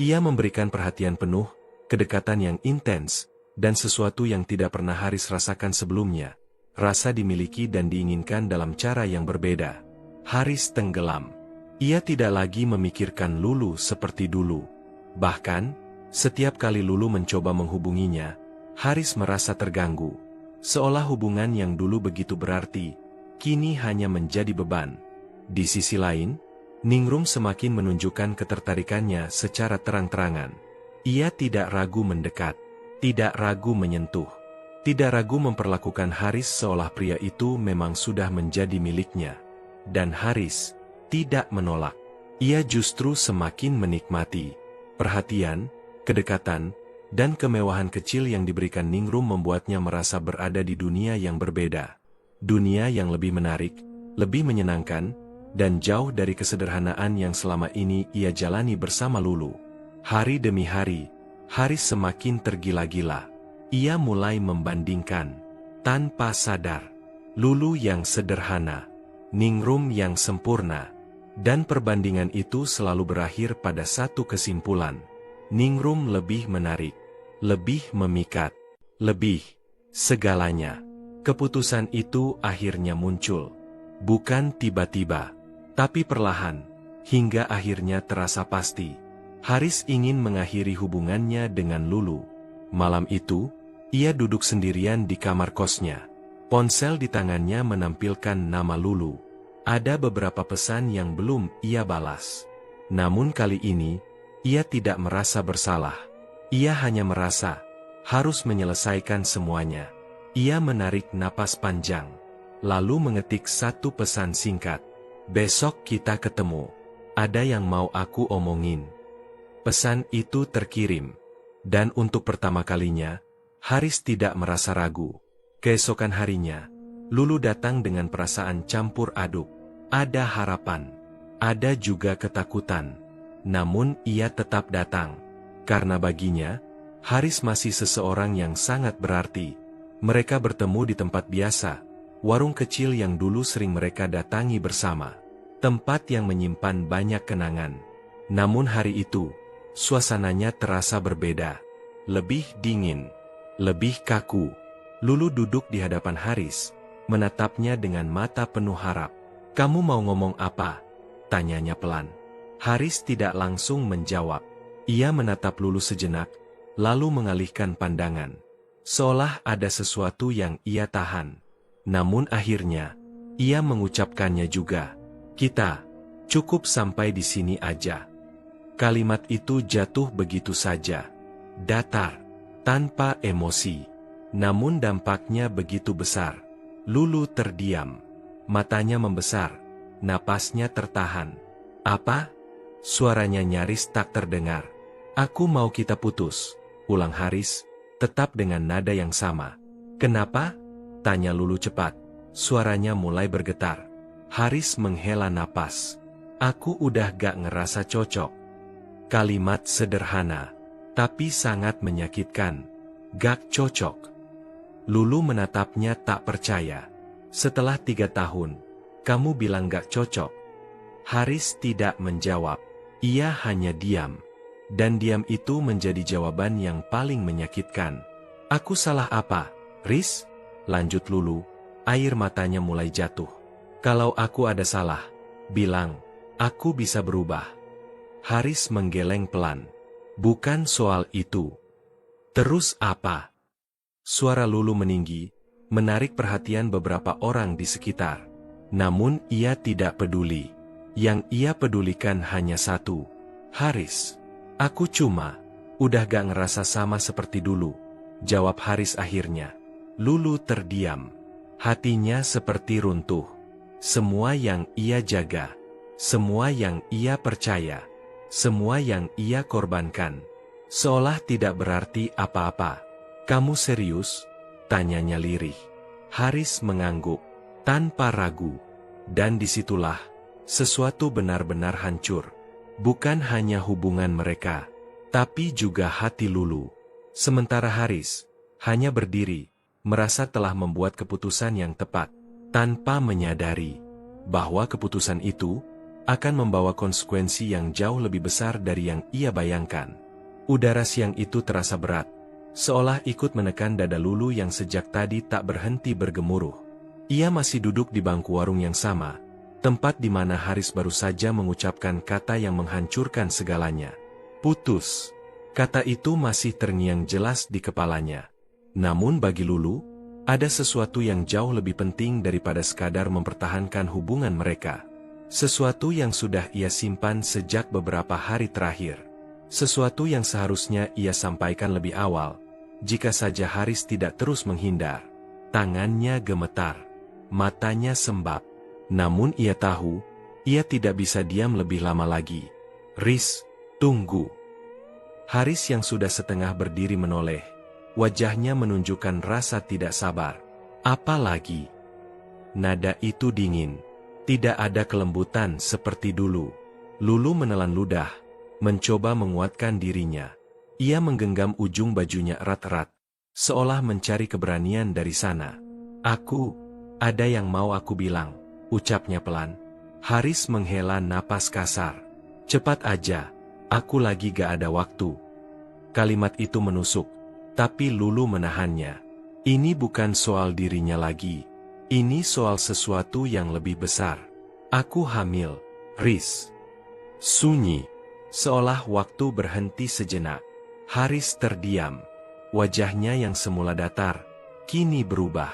Ia memberikan perhatian penuh, kedekatan yang intens, dan sesuatu yang tidak pernah Haris rasakan sebelumnya. Rasa dimiliki dan diinginkan dalam cara yang berbeda. Haris tenggelam. Ia tidak lagi memikirkan Lulu seperti dulu. Bahkan, setiap kali Lulu mencoba menghubunginya, Haris merasa terganggu. Seolah hubungan yang dulu begitu berarti, kini hanya menjadi beban. Di sisi lain, Ningrum semakin menunjukkan ketertarikannya secara terang-terangan. Ia tidak ragu mendekat, tidak ragu menyentuh. Tidak ragu memperlakukan Haris seolah pria itu memang sudah menjadi miliknya. Dan Haris tidak menolak. Ia justru semakin menikmati. Perhatian, kedekatan, dan kemewahan kecil yang diberikan Ningrum membuatnya merasa berada di dunia yang berbeda. Dunia yang lebih menarik, lebih menyenangkan, dan jauh dari kesederhanaan yang selama ini ia jalani bersama Lulu. Hari demi hari, Haris semakin tergila-gila. Ia mulai membandingkan, tanpa sadar, Lulu yang sederhana, Ningrum yang sempurna, dan perbandingan itu selalu berakhir pada satu kesimpulan. Ningrum lebih menarik, lebih memikat, lebih segalanya. Keputusan itu akhirnya muncul, bukan tiba-tiba, tapi perlahan, hingga akhirnya terasa pasti. Haris ingin mengakhiri hubungannya dengan Lulu. Malam itu, ia duduk sendirian di kamar kosnya. Ponsel di tangannya menampilkan nama Lulu. Ada beberapa pesan yang belum ia balas. Namun kali ini, ia tidak merasa bersalah. Ia hanya merasa harus menyelesaikan semuanya. Ia menarik napas panjang, lalu mengetik satu pesan singkat. Besok kita ketemu. Ada yang mau aku omongin. Pesan itu terkirim. Dan untuk pertama kalinya, Haris tidak merasa ragu. Keesokan harinya, Lulu datang dengan perasaan campur aduk. Ada harapan, ada juga ketakutan. Namun ia tetap datang. Karena baginya, Haris masih seseorang yang sangat berarti. Mereka bertemu di tempat biasa, warung kecil yang dulu sering mereka datangi bersama. Tempat yang menyimpan banyak kenangan. Namun hari itu, suasananya terasa berbeda. Lebih dingin, lebih kaku. Lulu duduk di hadapan Haris, menatapnya dengan mata penuh harap. Kamu mau ngomong apa? Tanyanya pelan. Haris tidak langsung menjawab. Ia menatap Lulu sejenak, lalu mengalihkan pandangan. Seolah ada sesuatu yang ia tahan. Namun akhirnya, ia mengucapkannya juga. Kita, cukup sampai di sini aja. Kalimat itu jatuh begitu saja. Datar, tanpa emosi. Namun dampaknya begitu besar. Lulu terdiam. Matanya membesar, napasnya tertahan. Apa? Suaranya nyaris tak terdengar. Aku mau kita putus, ulang Haris, tetap dengan nada yang sama. Kenapa? Tanya Lulu cepat. Suaranya mulai bergetar. Haris menghela napas. Aku udah gak ngerasa cocok. Kalimat sederhana, tapi sangat menyakitkan. Gak cocok. Lulu menatapnya tak percaya. Setelah 3 tahun, kamu bilang gak cocok. Haris tidak menjawab. Ia hanya diam. Dan diam itu menjadi jawaban yang paling menyakitkan. Aku salah apa, Riz? Lanjut Lulu. Air matanya mulai jatuh. Kalau aku ada salah, bilang, aku bisa berubah. Haris menggeleng pelan. Bukan soal itu. Terus apa? Suara Lulu meninggi, menarik perhatian beberapa orang di sekitar. Namun ia tidak peduli. Yang ia pedulikan hanya satu. Haris. Aku udah gak ngerasa sama seperti dulu. Jawab Haris akhirnya. Lulu terdiam. Hatinya seperti runtuh. Semua yang ia jaga. Semua yang ia percaya. Semua yang ia korbankan. Seolah tidak berarti apa-apa. Kamu serius? Tanyanya lirih. Haris mengangguk. Tanpa ragu. Dan disitulah, sesuatu benar-benar hancur. Bukan hanya hubungan mereka, tapi juga hati Lulu. Sementara Haris hanya berdiri, merasa telah membuat keputusan yang tepat, tanpa menyadari bahwa keputusan itu akan membawa konsekuensi yang jauh lebih besar dari yang ia bayangkan. Udara siang itu terasa berat, seolah ikut menekan dada Lulu yang sejak tadi tak berhenti bergemuruh. Ia masih duduk di bangku warung yang sama, tempat di mana Haris baru saja mengucapkan kata yang menghancurkan segalanya. Putus. Kata itu masih terngiang jelas di kepalanya. Namun bagi Lulu, ada sesuatu yang jauh lebih penting daripada sekadar mempertahankan hubungan mereka. Sesuatu yang sudah ia simpan sejak beberapa hari terakhir. Sesuatu yang seharusnya ia sampaikan lebih awal, jika saja Haris tidak terus menghindar. Tangannya gemetar, matanya sembab. Namun ia tahu, ia tidak bisa diam lebih lama lagi. Riz, tunggu. Haris yang sudah setengah berdiri menoleh. Wajahnya menunjukkan rasa tidak sabar. Apa lagi? Nada itu dingin. Tidak ada kelembutan seperti dulu. Lulu menelan ludah, mencoba menguatkan dirinya. Ia menggenggam ujung bajunya erat-erat, seolah mencari keberanian dari sana. Ada yang mau aku bilang. Ucapnya pelan. Haris menghela napas kasar. Cepat aja, aku lagi gak ada waktu. Kalimat itu menusuk, tapi Lulu menahannya. Ini bukan soal dirinya lagi. Ini soal sesuatu yang lebih besar. Aku hamil, Riz. Sunyi, seolah waktu berhenti sejenak. Haris terdiam. Wajahnya yang semula datar, kini berubah.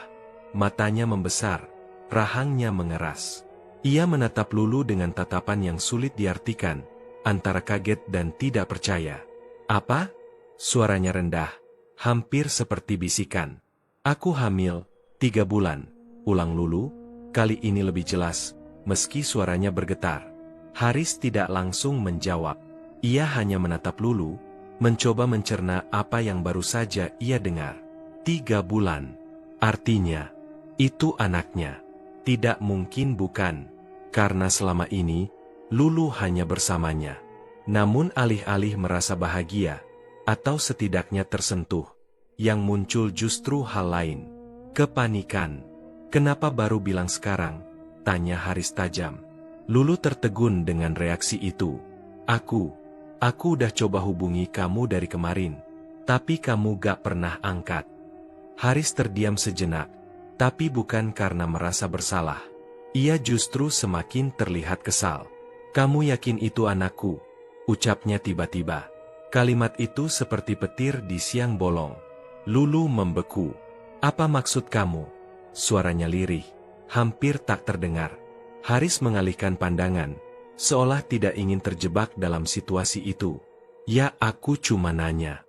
Matanya membesar. Rahangnya mengeras. Ia menatap Lulu dengan tatapan yang sulit diartikan, antara kaget dan tidak percaya. Apa? Suaranya rendah, hampir seperti bisikan. Aku hamil, 3 bulan, ulang Lulu, kali ini lebih jelas, meski suaranya bergetar. Haris tidak langsung menjawab. Ia hanya menatap Lulu, mencoba mencerna apa yang baru saja ia dengar. 3 bulan. Artinya, itu anaknya. Tidak mungkin bukan, karena selama ini, Lulu hanya bersamanya. Namun alih-alih merasa bahagia, atau setidaknya tersentuh, yang muncul justru hal lain. Kepanikan. Kenapa baru bilang sekarang? Tanya Haris tajam. Lulu tertegun dengan reaksi itu. Aku udah coba hubungi kamu dari kemarin, tapi kamu gak pernah angkat. Haris terdiam sejenak. Tapi bukan karena merasa bersalah. Ia justru semakin terlihat kesal. Kamu yakin itu anakku? Ucapnya tiba-tiba. Kalimat itu seperti petir di siang bolong. Lulu membeku. Apa maksud kamu? Suaranya lirih, hampir tak terdengar. Haris mengalihkan pandangan, seolah tidak ingin terjebak dalam situasi itu. Ya, aku cuma nanya.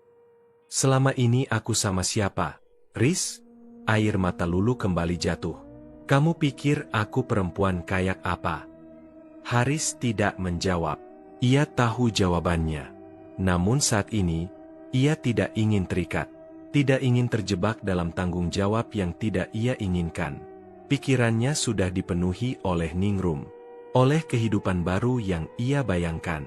Selama ini aku sama siapa, Riz? Air mata Lulu kembali jatuh. Kamu pikir aku perempuan kayak apa? Haris tidak menjawab. Ia tahu jawabannya. Namun saat ini, ia tidak ingin terikat. Tidak ingin terjebak dalam tanggung jawab yang tidak ia inginkan. Pikirannya sudah dipenuhi oleh Ningrum. Oleh kehidupan baru yang ia bayangkan.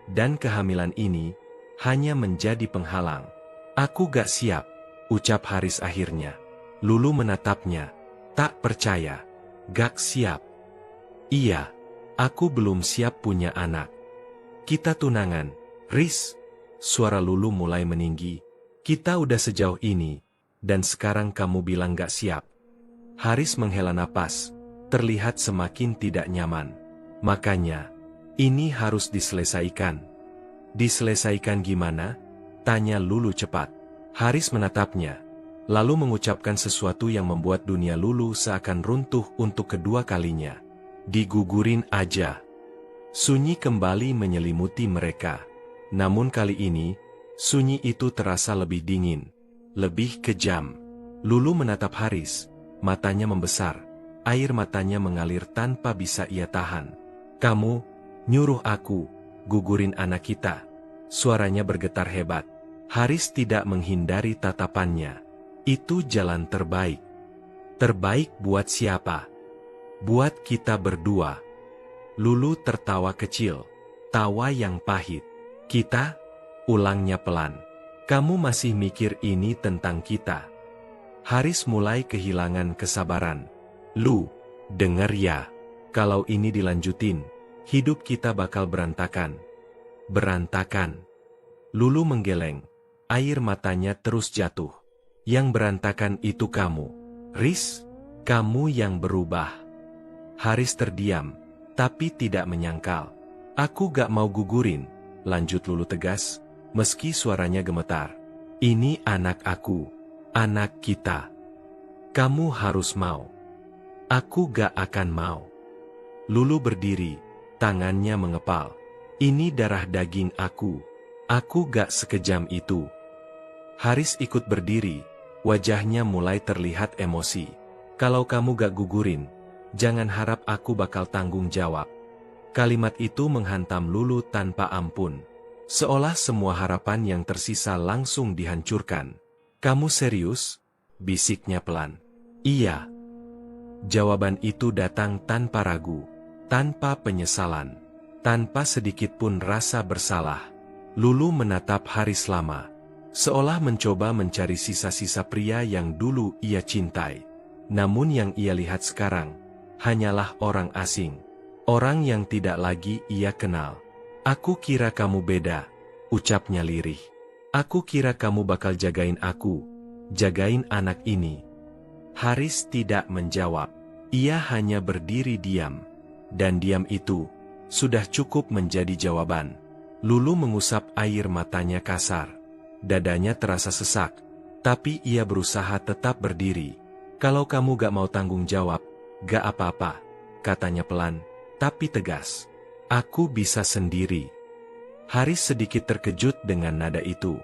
Dan kehamilan ini, hanya menjadi penghalang. Aku gak siap, ucap Haris akhirnya. Lulu menatapnya. Tak percaya. Gak siap. Iya, aku belum siap punya anak. Kita tunangan, Riz. Suara Lulu mulai meninggi. Kita udah sejauh ini, dan sekarang kamu bilang gak siap. Haris menghela napas, terlihat semakin tidak nyaman. Makanya, ini harus diselesaikan. Diselesaikan gimana? Tanya Lulu cepat. Haris menatapnya, lalu mengucapkan sesuatu yang membuat dunia Lulu seakan runtuh untuk kedua kalinya. Digugurin aja. Sunyi kembali menyelimuti mereka. Namun kali ini, sunyi itu terasa lebih dingin, lebih kejam. Lulu menatap Haris, matanya membesar, air matanya mengalir tanpa bisa ia tahan. Kamu, nyuruh aku, gugurin anak kita. Suaranya bergetar hebat. Haris tidak menghindari tatapannya. Itu jalan terbaik. Terbaik buat siapa? Buat kita berdua. Lulu tertawa kecil. Tawa yang pahit. Kita? Ulangnya pelan. Kamu masih mikir ini tentang kita? Haris mulai kehilangan kesabaran. Lu, denger ya. Kalau ini dilanjutin, hidup kita bakal berantakan. Berantakan. Lulu menggeleng. Air matanya terus jatuh. Yang berantakan itu kamu. Riz, kamu yang berubah. Haris terdiam, tapi tidak menyangkal. Aku gak mau gugurin, lanjut Lulu tegas, meski suaranya gemetar. Ini anak aku, anak kita. Kamu harus mau. Aku gak akan mau. Lulu berdiri, tangannya mengepal. Ini darah daging aku. Aku gak sekejam itu. Haris ikut berdiri, wajahnya mulai terlihat emosi. Kalau kamu gak gugurin, jangan harap aku bakal tanggung jawab. Kalimat itu menghantam Lulu tanpa ampun. Seolah semua harapan yang tersisa langsung dihancurkan. Kamu serius? Bisiknya pelan. Iya. Jawaban itu datang tanpa ragu, tanpa penyesalan, tanpa sedikit pun rasa bersalah. Lulu menatap Haris lama, seolah mencoba mencari sisa-sisa pria yang dulu ia cintai. Namun yang ia lihat sekarang, hanyalah orang asing. Orang yang tidak lagi ia kenal. Aku kira kamu beda, ucapnya lirih. Aku kira kamu bakal jagain aku, jagain anak ini. Haris tidak menjawab. Ia hanya berdiri diam. Dan diam itu, sudah cukup menjadi jawaban. Lulu mengusap air matanya kasar. Dadanya terasa sesak, tapi ia berusaha tetap berdiri. Kalau kamu gak mau tanggung jawab, gak apa-apa, katanya pelan, tapi tegas. Aku bisa sendiri. Haris sedikit terkejut dengan nada itu.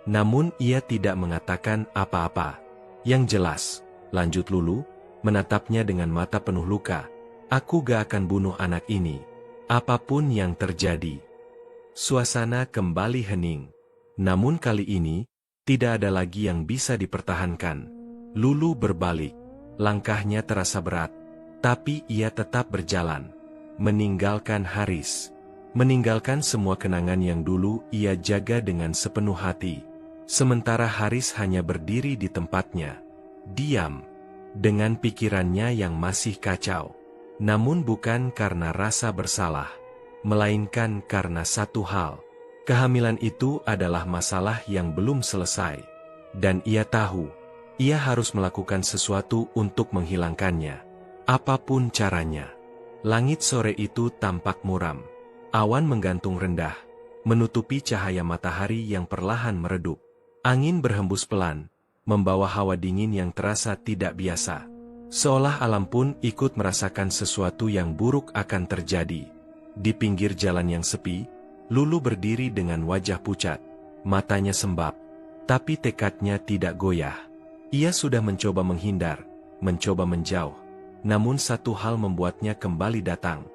Namun ia tidak mengatakan apa-apa. Yang jelas, lanjut Lulu, menatapnya dengan mata penuh luka. Aku gak akan bunuh anak ini. Apapun yang terjadi. Suasana kembali hening. Namun kali ini, tidak ada lagi yang bisa dipertahankan. Lulu berbalik. Langkahnya terasa berat. Tapi ia tetap berjalan. Meninggalkan Haris. Meninggalkan semua kenangan yang dulu ia jaga dengan sepenuh hati. Sementara Haris hanya berdiri di tempatnya. Diam. Dengan pikirannya yang masih kacau. Namun bukan karena rasa bersalah. Melainkan karena satu hal. Kehamilan itu adalah masalah yang belum selesai. Dan ia tahu, ia harus melakukan sesuatu untuk menghilangkannya. Apapun caranya. Langit sore itu tampak muram. Awan menggantung rendah, menutupi cahaya matahari yang perlahan meredup. Angin berhembus pelan, membawa hawa dingin yang terasa tidak biasa. Seolah alam pun ikut merasakan sesuatu yang buruk akan terjadi. Di pinggir jalan yang sepi, Lulu berdiri dengan wajah pucat, matanya sembab, tapi tekadnya tidak goyah. Ia sudah mencoba menghindar, mencoba menjauh, namun satu hal membuatnya kembali datang.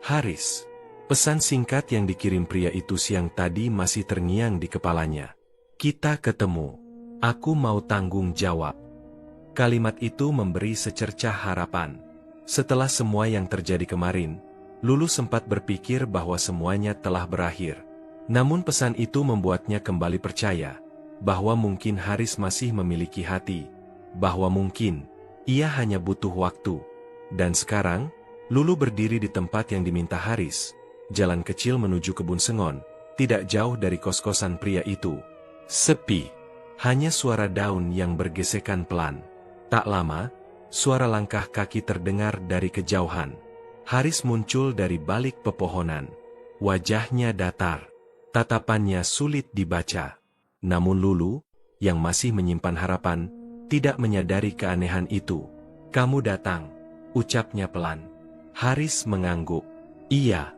Haris. Pesan singkat yang dikirim pria itu siang tadi masih terngiang di kepalanya. Kita ketemu. Aku mau tanggung jawab. Kalimat itu memberi secercah harapan. Setelah semua yang terjadi kemarin, Lulu sempat berpikir bahwa semuanya telah berakhir. Namun pesan itu membuatnya kembali percaya bahwa mungkin Haris masih memiliki hati, bahwa mungkin ia hanya butuh waktu. Dan sekarang, Lulu berdiri di tempat yang diminta Haris, jalan kecil menuju kebun sengon, tidak jauh dari kos-kosan pria itu. Sepi, hanya suara daun yang bergesekan pelan. Tak lama, suara langkah kaki terdengar dari kejauhan. Haris muncul dari balik pepohonan. Wajahnya datar, tatapannya sulit dibaca. Namun Lulu, yang masih menyimpan harapan, tidak menyadari keanehan itu. Kamu datang, ucapnya pelan. Haris mengangguk. Iya.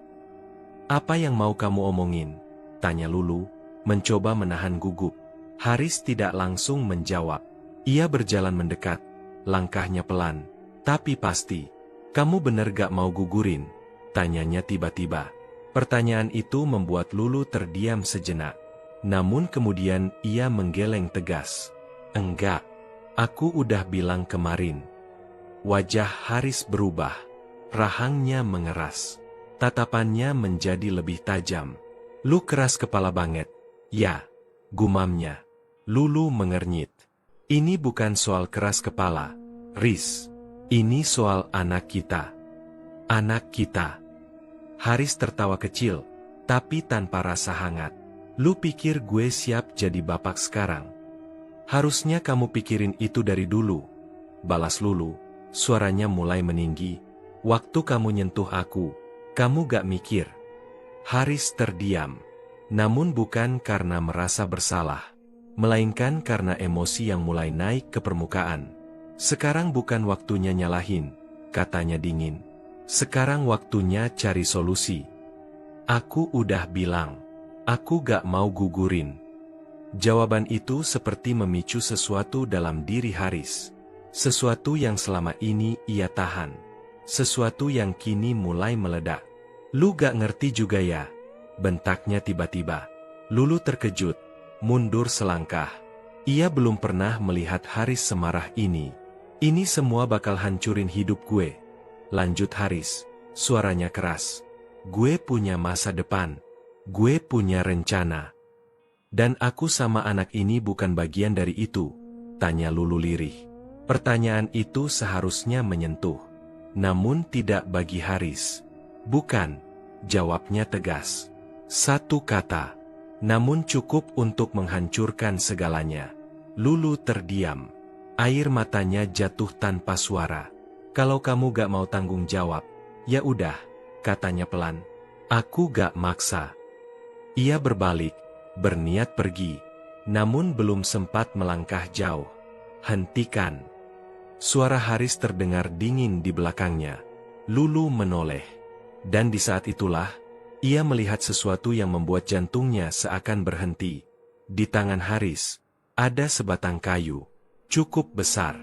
Apa yang mau kamu omongin? Tanya Lulu, mencoba menahan gugup. Haris tidak langsung menjawab. Ia berjalan mendekat, langkahnya pelan, tapi pasti. Kamu bener gak mau gugurin? Tanyanya tiba-tiba. Pertanyaan itu membuat Lulu terdiam sejenak. Namun kemudian ia menggeleng tegas. Enggak, aku udah bilang kemarin. Wajah Haris berubah. Rahangnya mengeras. Tatapannya menjadi lebih tajam. Lu keras kepala banget. Ya, gumamnya. Lulu mengernyit. Ini bukan soal keras kepala, Riz. Ini soal anak kita. Anak kita. Haris tertawa kecil, tapi tanpa rasa hangat. Lu pikir gue siap jadi bapak sekarang? Harusnya kamu pikirin itu dari dulu. Balas Lulu, suaranya mulai meninggi. Waktu kamu nyentuh aku, kamu gak mikir. Haris terdiam. Namun bukan karena merasa bersalah, melainkan karena emosi yang mulai naik ke permukaan. Sekarang bukan waktunya nyalahin, katanya dingin. Sekarang waktunya cari solusi. Aku udah bilang, aku gak mau gugurin. Jawaban itu seperti memicu sesuatu dalam diri Haris. Sesuatu yang selama ini ia tahan. Sesuatu yang kini mulai meledak. Lu gak ngerti juga ya? Bentaknya tiba-tiba. Lulu terkejut, mundur selangkah. Ia belum pernah melihat Haris semarah ini. Ini semua bakal hancurin hidup gue. Lanjut Haris, suaranya keras. Gue punya masa depan. Gue punya rencana. Dan aku sama anak ini bukan bagian dari itu, tanya Lulu lirih. Pertanyaan itu seharusnya menyentuh. Namun tidak bagi Haris. Bukan, jawabnya tegas. Satu kata, namun cukup untuk menghancurkan segalanya. Lulu terdiam. Air matanya jatuh tanpa suara. Kalau kamu gak mau tanggung jawab, ya udah, katanya pelan. Aku gak maksa. Ia berbalik, berniat pergi, namun belum sempat melangkah jauh. Hentikan. Suara Haris terdengar dingin di belakangnya. Lulu menoleh. Dan di saat itulah, ia melihat sesuatu yang membuat jantungnya seakan berhenti. Di tangan Haris, ada sebatang kayu. Cukup besar,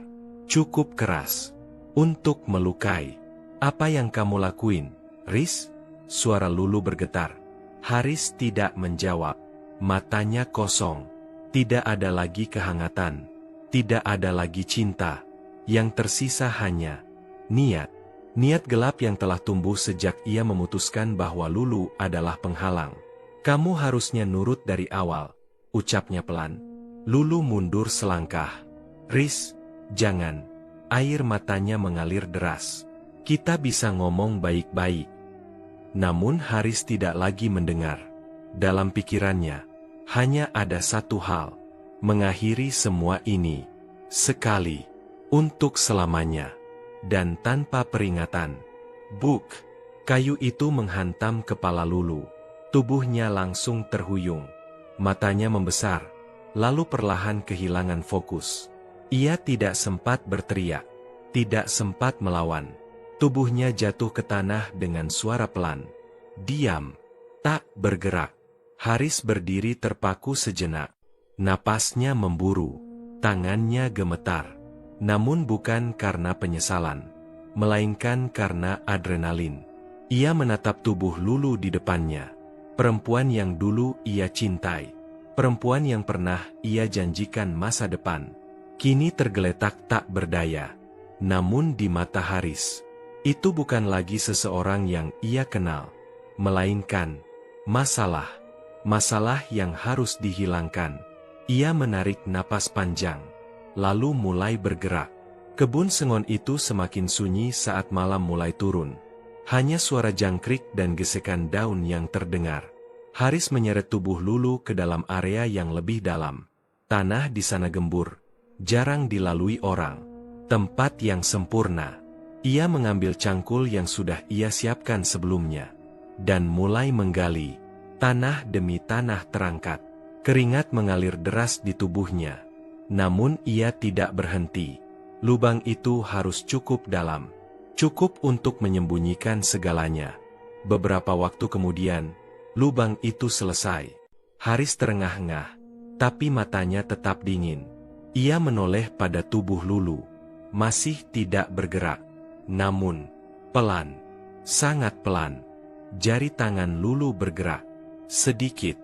cukup keras, untuk melukai. Apa yang kamu lakuin, Riz? Suara Lulu bergetar. Haris tidak menjawab. Matanya kosong. Tidak ada lagi kehangatan. Tidak ada lagi cinta. Yang tersisa hanya niat. Niat gelap yang telah tumbuh sejak ia memutuskan bahwa Lulu adalah penghalang. Kamu harusnya nurut dari awal, ucapnya pelan. Lulu mundur selangkah. Riz, jangan. Air matanya mengalir deras. Kita bisa ngomong baik-baik. Namun Haris tidak lagi mendengar. Dalam pikirannya, hanya ada satu hal. Mengakhiri semua ini. Sekali. Untuk selamanya. Dan tanpa peringatan. Buk. Kayu itu menghantam kepala Lulu. Tubuhnya langsung terhuyung. Matanya membesar. Lalu perlahan kehilangan fokus. Ia tidak sempat berteriak. Tidak sempat melawan. Tubuhnya jatuh ke tanah dengan suara pelan. Diam. Tak bergerak. Haris berdiri terpaku sejenak. Napasnya memburu. Tangannya gemetar. Namun bukan karena penyesalan. melainkan karena adrenalin. Ia menatap tubuh Lulu di depannya. Perempuan yang dulu ia cintai. Perempuan yang pernah ia janjikan masa depan. Kini tergeletak tak berdaya. Namun di mata Haris, itu bukan lagi seseorang yang ia kenal, melainkan masalah. Masalah yang harus dihilangkan. Ia menarik napas panjang, lalu mulai bergerak. Kebun sengon itu semakin sunyi saat malam mulai turun. Hanya suara jangkrik dan gesekan daun yang terdengar. Haris menyeret tubuh Lulu ke dalam area yang lebih dalam. Tanah di sana gembur, jarang dilalui orang. Tempat yang sempurna. Ia mengambil cangkul yang sudah ia siapkan sebelumnya, dan mulai menggali. Tanah demi tanah terangkat. Keringat mengalir deras di tubuhnya. Namun ia tidak berhenti. Lubang itu harus cukup dalam. Cukup untuk menyembunyikan segalanya. Beberapa waktu kemudian, lubang itu selesai. Haris terengah-engah, tapi matanya tetap dingin. Ia menoleh pada tubuh Lulu. Masih tidak bergerak. Namun, pelan. Sangat pelan. Jari tangan Lulu bergerak. Sedikit.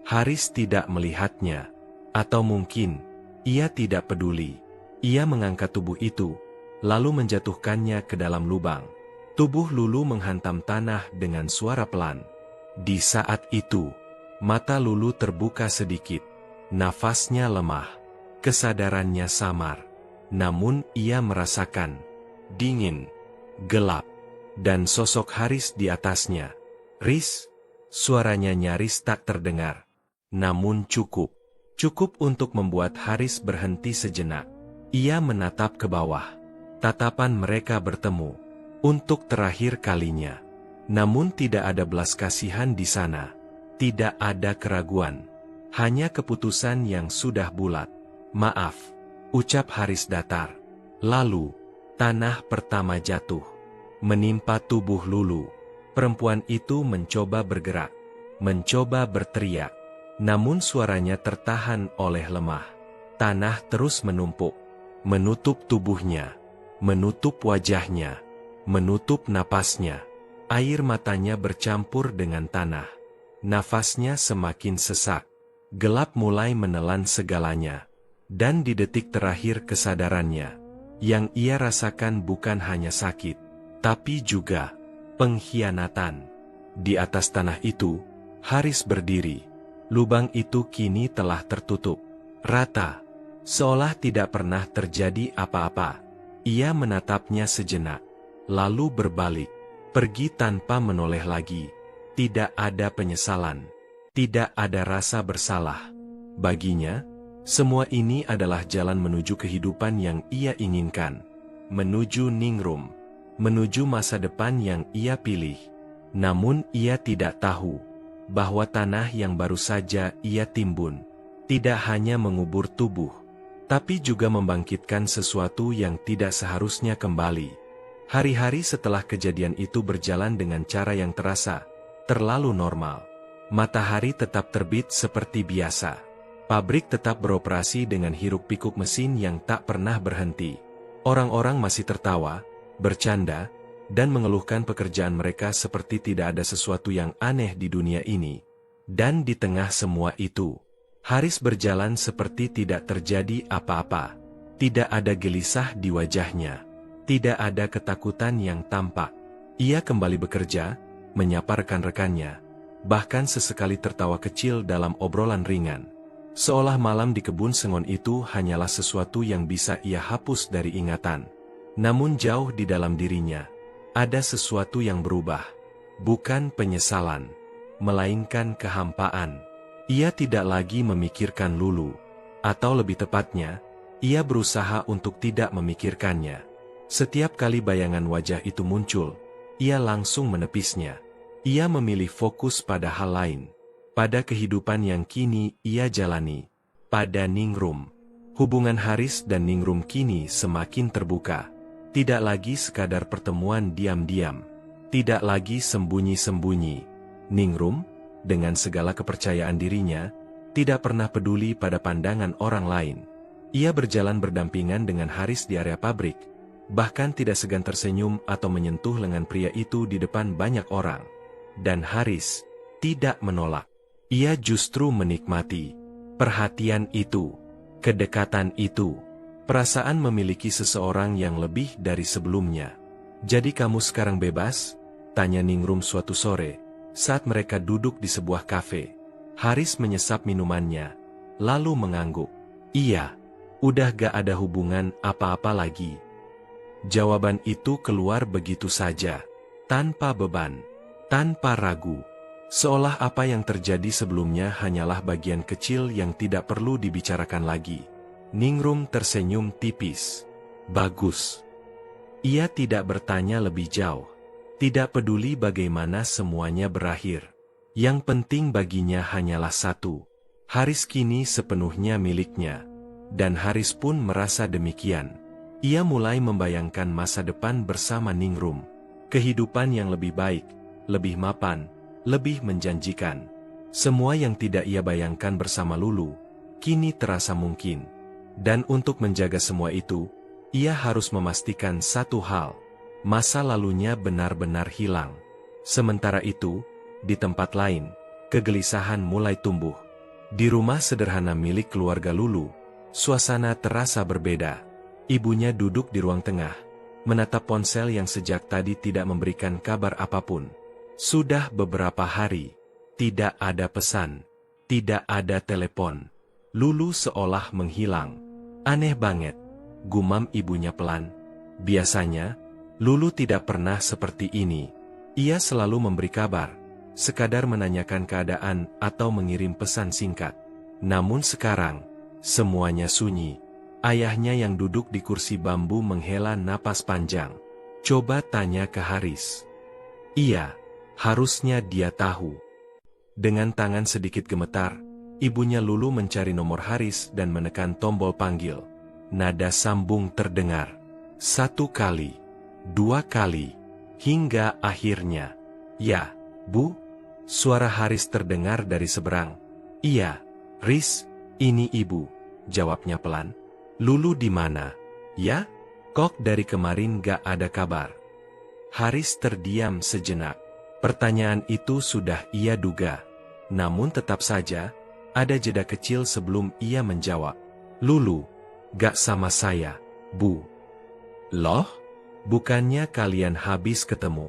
Haris tidak melihatnya. Atau mungkin, ia tidak peduli. Ia mengangkat tubuh itu, lalu menjatuhkannya ke dalam lubang. Tubuh Lulu menghantam tanah dengan suara pelan. Di saat itu, mata Lulu terbuka sedikit. Nafasnya lemah. Kesadarannya samar. Namun ia merasakan dingin, gelap, dan sosok Haris di atasnya. Riz, suaranya nyaris tak terdengar. Namun cukup untuk membuat Haris berhenti sejenak. Ia menatap ke bawah. Tatapan mereka bertemu untuk terakhir kalinya. Namun tidak ada belas kasihan di sana. Tidak ada keraguan. Hanya keputusan yang sudah bulat. Maaf, ucap Haris datar. Lalu, tanah pertama jatuh. Menimpa tubuh Lulu. Perempuan itu mencoba bergerak. Mencoba berteriak. Namun suaranya tertahan oleh lemah. Tanah terus menumpuk. Menutup tubuhnya. Menutup wajahnya. Menutup napasnya. Air matanya bercampur dengan tanah. Nafasnya semakin sesak. Gelap mulai menelan segalanya. Dan di detik terakhir kesadarannya, yang ia rasakan bukan hanya sakit, tapi juga pengkhianatan. Di atas tanah itu, Haris berdiri. Lubang itu kini telah tertutup rata, seolah tidak pernah terjadi apa-apa. Ia menatapnya sejenak, lalu berbalik, pergi tanpa menoleh lagi. Tidak ada penyesalan, tidak ada rasa bersalah. Baginya, semua ini adalah jalan menuju kehidupan yang ia inginkan, menuju Ningrum, menuju masa depan yang ia pilih. Namun ia tidak tahu bahwa tanah yang baru saja ia timbun, tidak hanya mengubur tubuh, tapi juga membangkitkan sesuatu yang tidak seharusnya kembali. Hari-hari setelah kejadian itu berjalan dengan cara yang terasa terlalu normal. Matahari tetap terbit seperti biasa. Pabrik tetap beroperasi dengan hiruk-pikuk mesin yang tak pernah berhenti. Orang-orang masih tertawa, bercanda, dan mengeluhkan pekerjaan mereka seperti tidak ada sesuatu yang aneh di dunia ini. Dan di tengah semua itu, Haris berjalan seperti tidak terjadi apa-apa. Tidak ada gelisah di wajahnya. Tidak ada ketakutan yang tampak. Ia kembali bekerja, menyapa rekan-rekannya, bahkan sesekali tertawa kecil dalam obrolan ringan. Seolah malam di kebun sengon itu hanyalah sesuatu yang bisa ia hapus dari ingatan. Namun jauh di dalam dirinya, ada sesuatu yang berubah. Bukan penyesalan, melainkan kehampaan. Ia tidak lagi memikirkan Lulu. Atau lebih tepatnya, ia berusaha untuk tidak memikirkannya. Setiap kali bayangan wajah itu muncul, ia langsung menepisnya. Ia memilih fokus pada hal lain. Pada kehidupan yang kini ia jalani. Pada Ningrum. Hubungan Haris dan Ningrum kini semakin terbuka. Tidak lagi sekadar pertemuan diam-diam. Tidak lagi sembunyi-sembunyi. Ningrum, dengan segala kepercayaan dirinya, tidak pernah peduli pada pandangan orang lain. Ia berjalan berdampingan dengan Haris di area pabrik, bahkan tidak segan tersenyum atau menyentuh lengan pria itu di depan banyak orang. Dan Haris tidak menolak. Ia justru menikmati perhatian itu, kedekatan itu, perasaan memiliki seseorang yang lebih dari sebelumnya. "Jadi kamu sekarang bebas?" tanya Ningrum suatu sore, saat mereka duduk di sebuah kafe. Haris menyesap minumannya, lalu mengangguk. "Iya, udah gak ada hubungan apa-apa lagi." Jawaban itu keluar begitu saja, tanpa beban, tanpa ragu. Seolah apa yang terjadi sebelumnya hanyalah bagian kecil yang tidak perlu dibicarakan lagi. Ningrum tersenyum tipis. Bagus. Ia tidak bertanya lebih jauh. Tidak peduli bagaimana semuanya berakhir. Yang penting baginya hanyalah satu. Haris kini sepenuhnya miliknya. Dan Haris pun merasa demikian. Ia mulai membayangkan masa depan bersama Ningrum. Kehidupan yang lebih baik, lebih mapan, lebih menjanjikan. Semua yang tidak ia bayangkan bersama Lulu, kini terasa mungkin. Dan untuk menjaga semua itu, ia harus memastikan satu hal. Masa lalunya benar-benar hilang. Sementara itu, di tempat lain, kegelisahan mulai tumbuh. Di rumah sederhana milik keluarga Lulu, suasana terasa berbeda. Ibunya duduk di ruang tengah, menatap ponsel yang sejak tadi tidak memberikan kabar apapun. Sudah beberapa hari, tidak ada pesan, tidak ada telepon. Lulu seolah menghilang. "Aneh banget," gumam ibunya pelan. Biasanya, Lulu tidak pernah seperti ini. Ia selalu memberi kabar, sekadar menanyakan keadaan atau mengirim pesan singkat. Namun sekarang, semuanya sunyi. Ayahnya yang duduk di kursi bambu menghela napas panjang. "Coba tanya ke Haris." Iya, harusnya dia tahu. Dengan tangan sedikit gemetar, ibunya Lulu mencari nomor Haris dan menekan tombol panggil. Nada sambung terdengar. 1 kali, 2 kali, hingga akhirnya. "Ya, Bu?" Suara Haris terdengar dari seberang. "Iya, Riz, ini Ibu," jawabnya pelan. "Lulu di mana?" "Ya? Kok dari kemarin gak ada kabar?" Haris terdiam sejenak. Pertanyaan itu sudah ia duga. Namun tetap saja, ada jeda kecil sebelum ia menjawab. "Lulu, gak sama saya, Bu." "Loh? Bukannya kalian habis ketemu?"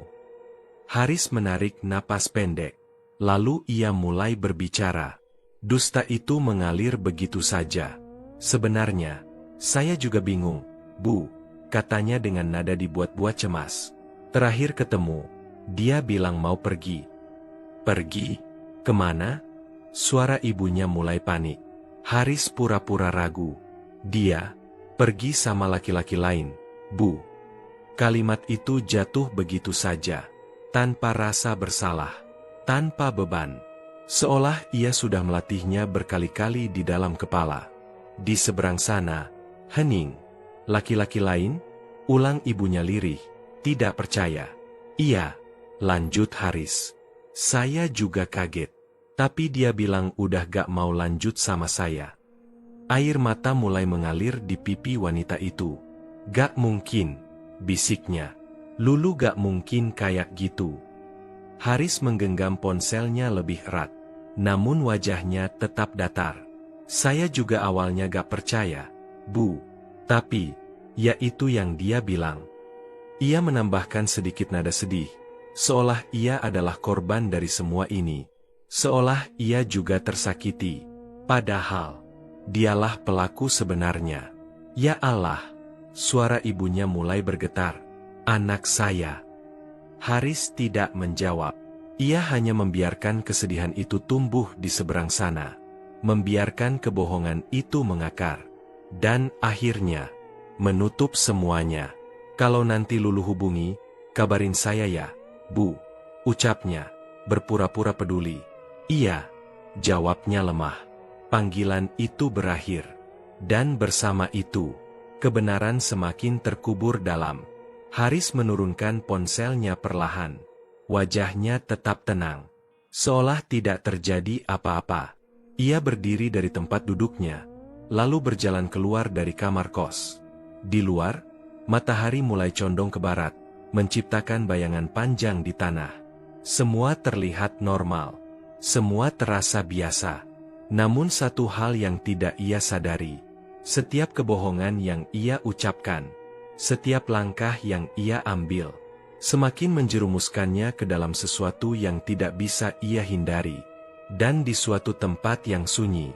Haris menarik napas pendek. Lalu ia mulai berbicara. Dusta itu mengalir begitu saja. "Sebenarnya, saya juga bingung, Bu," katanya dengan nada dibuat-buat cemas. "Terakhir ketemu, dia bilang mau pergi." "Pergi? Kemana?" Suara ibunya mulai panik. Haris pura-pura ragu. "Dia pergi sama laki-laki lain, Bu." Kalimat itu jatuh begitu saja, tanpa rasa bersalah, tanpa beban. Seolah ia sudah melatihnya berkali-kali di dalam kepala. Di seberang sana, hening. "Laki-laki lain?" ulang ibunya lirih, tidak percaya. "Iya," lanjut Haris. "Saya juga kaget. Tapi dia bilang udah gak mau lanjut sama saya." Air mata mulai mengalir di pipi wanita itu. "Gak mungkin," bisiknya. "Lulu gak mungkin kayak gitu." Haris menggenggam ponselnya lebih erat. Namun wajahnya tetap datar. "Saya juga awalnya gak percaya, Bu. Tapi, ya itu yang dia bilang." Ia menambahkan sedikit nada sedih. Seolah ia adalah korban dari semua ini. Seolah ia juga tersakiti. Padahal, dialah pelaku sebenarnya. "Ya Allah," suara ibunya mulai bergetar. "Anak saya." Haris tidak menjawab. Ia hanya membiarkan kesedihan itu tumbuh di seberang sana. Membiarkan kebohongan itu mengakar. Dan akhirnya, menutup semuanya. "Kalau nanti Lulu hubungi, kabarin saya ya, Bu," ucapnya, berpura-pura peduli. "Iya," jawabnya lemah. Panggilan itu berakhir. Dan bersama itu, kebenaran semakin terkubur dalam. Haris menurunkan ponselnya perlahan. Wajahnya tetap tenang. Seolah tidak terjadi apa-apa. Ia berdiri dari tempat duduknya, lalu berjalan keluar dari kamar kos. Di luar, matahari mulai condong ke barat, menciptakan bayangan panjang di tanah. Semua terlihat normal. Semua terasa biasa. Namun satu hal yang tidak ia sadari. Setiap kebohongan yang ia ucapkan, setiap langkah yang ia ambil, semakin menjerumuskannya ke dalam sesuatu yang tidak bisa ia hindari. Dan di suatu tempat yang sunyi,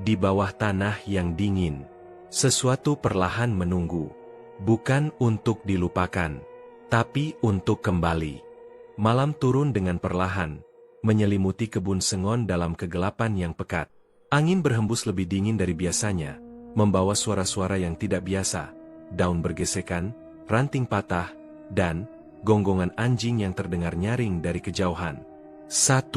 di bawah tanah yang dingin, sesuatu perlahan menunggu. Bukan untuk dilupakan, tapi untuk kembali. Malam turun dengan perlahan, menyelimuti kebun sengon dalam kegelapan yang pekat. Angin berhembus lebih dingin dari biasanya, membawa suara-suara yang tidak biasa, daun bergesekan, ranting patah, dan gonggongan anjing yang terdengar nyaring dari kejauhan. 1,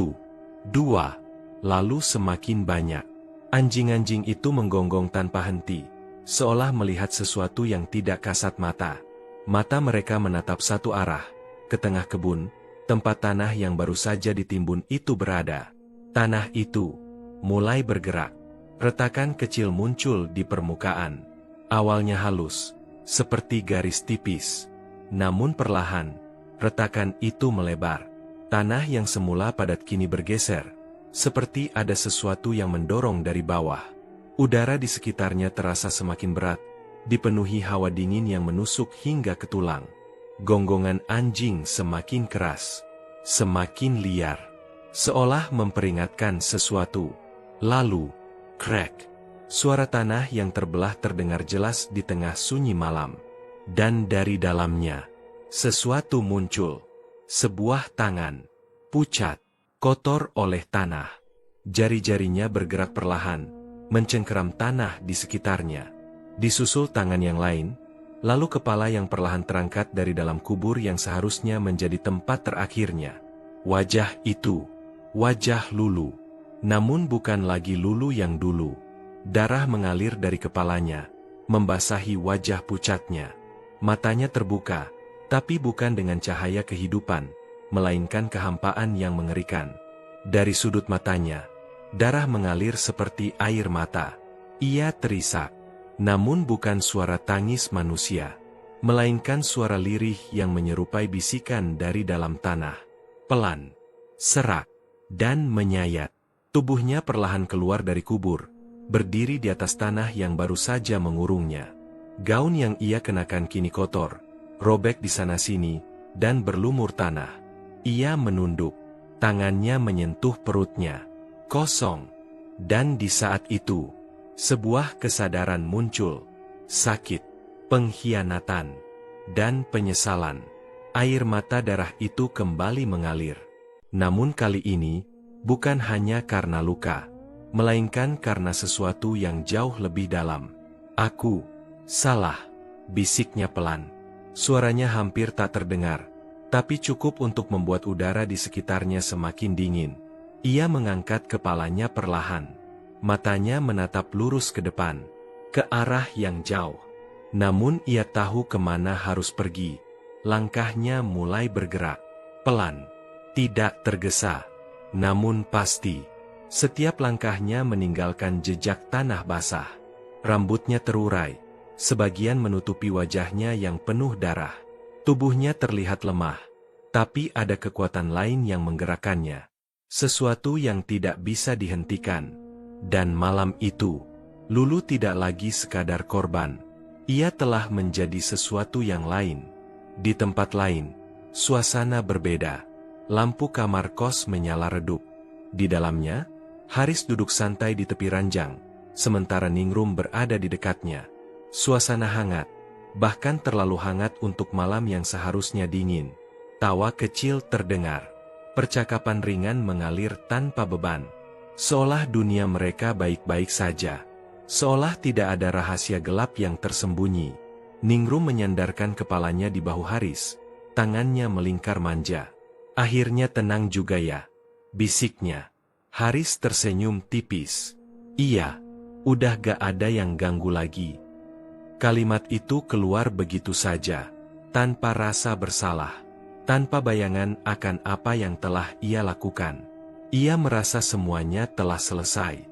2, lalu semakin banyak. Anjing-anjing itu menggonggong tanpa henti, seolah melihat sesuatu yang tidak kasat mata. Mata mereka menatap satu arah, ke tengah kebun, tempat tanah yang baru saja ditimbun itu berada. Tanah itu mulai bergerak. Retakan kecil muncul di permukaan. Awalnya halus, seperti garis tipis. Namun perlahan, retakan itu melebar. Tanah yang semula padat kini bergeser, seperti ada sesuatu yang mendorong dari bawah. Udara di sekitarnya terasa semakin berat, dipenuhi hawa dingin yang menusuk hingga ke tulang. Gonggongan anjing semakin keras, semakin liar, seolah memperingatkan sesuatu. Lalu, krek, suara tanah yang terbelah terdengar jelas di tengah sunyi malam. Dan dari dalamnya, sesuatu muncul. Sebuah tangan, pucat, kotor oleh tanah. Jari-jarinya bergerak perlahan, mencengkeram tanah di sekitarnya. Disusul tangan yang lain, lalu kepala yang perlahan terangkat dari dalam kubur yang seharusnya menjadi tempat terakhirnya. Wajah itu, wajah Lulu. Namun bukan lagi Lulu yang dulu. Darah mengalir dari kepalanya, membasahi wajah pucatnya. Matanya terbuka, tapi bukan dengan cahaya kehidupan, melainkan kehampaan yang mengerikan. Dari sudut matanya, darah mengalir seperti air mata. Ia terisak, namun bukan suara tangis manusia, melainkan suara lirih yang menyerupai bisikan dari dalam tanah. Pelan, serak, dan menyayat. Tubuhnya perlahan keluar dari kubur, berdiri di atas tanah yang baru saja mengurungnya. Gaun yang ia kenakan kini kotor, robek di sana-sini, dan berlumur tanah. Ia menunduk, tangannya menyentuh perutnya, kosong. Dan di saat itu, sebuah kesadaran muncul, sakit, pengkhianatan, dan penyesalan. Air mata darah itu kembali mengalir. Namun kali ini, bukan hanya karena luka, melainkan karena sesuatu yang jauh lebih dalam. Aku salah, bisiknya pelan. Suaranya hampir tak terdengar, tapi cukup untuk membuat udara di sekitarnya semakin dingin. Ia mengangkat kepalanya perlahan. Matanya menatap lurus ke depan, ke arah yang jauh. Namun ia tahu kemana harus pergi. Langkahnya mulai bergerak, pelan, tidak tergesa, namun pasti. Setiap langkahnya meninggalkan jejak tanah basah. Rambutnya terurai, sebagian menutupi wajahnya yang penuh darah. Tubuhnya terlihat lemah, tapi ada kekuatan lain yang menggerakkannya. Sesuatu yang tidak bisa dihentikan. Dan malam itu, Lulu tidak lagi sekadar korban. Ia telah menjadi sesuatu yang lain. Di tempat lain, suasana berbeda. Lampu kamar kos menyala redup. Di dalamnya, Haris duduk santai di tepi ranjang, sementara Ningrum berada di dekatnya. Suasana hangat, bahkan terlalu hangat untuk malam yang seharusnya dingin. Tawa kecil terdengar. Percakapan ringan mengalir tanpa beban. Seolah dunia mereka baik-baik saja. Seolah tidak ada rahasia gelap yang tersembunyi. Ningrum menyandarkan kepalanya di bahu Haris. Tangannya melingkar manja. Akhirnya tenang juga ya, bisiknya. Haris tersenyum tipis. Iya, udah gak ada yang ganggu lagi. Kalimat itu keluar begitu saja, tanpa rasa bersalah, tanpa bayangan akan apa yang telah ia lakukan. Ia merasa semuanya telah selesai,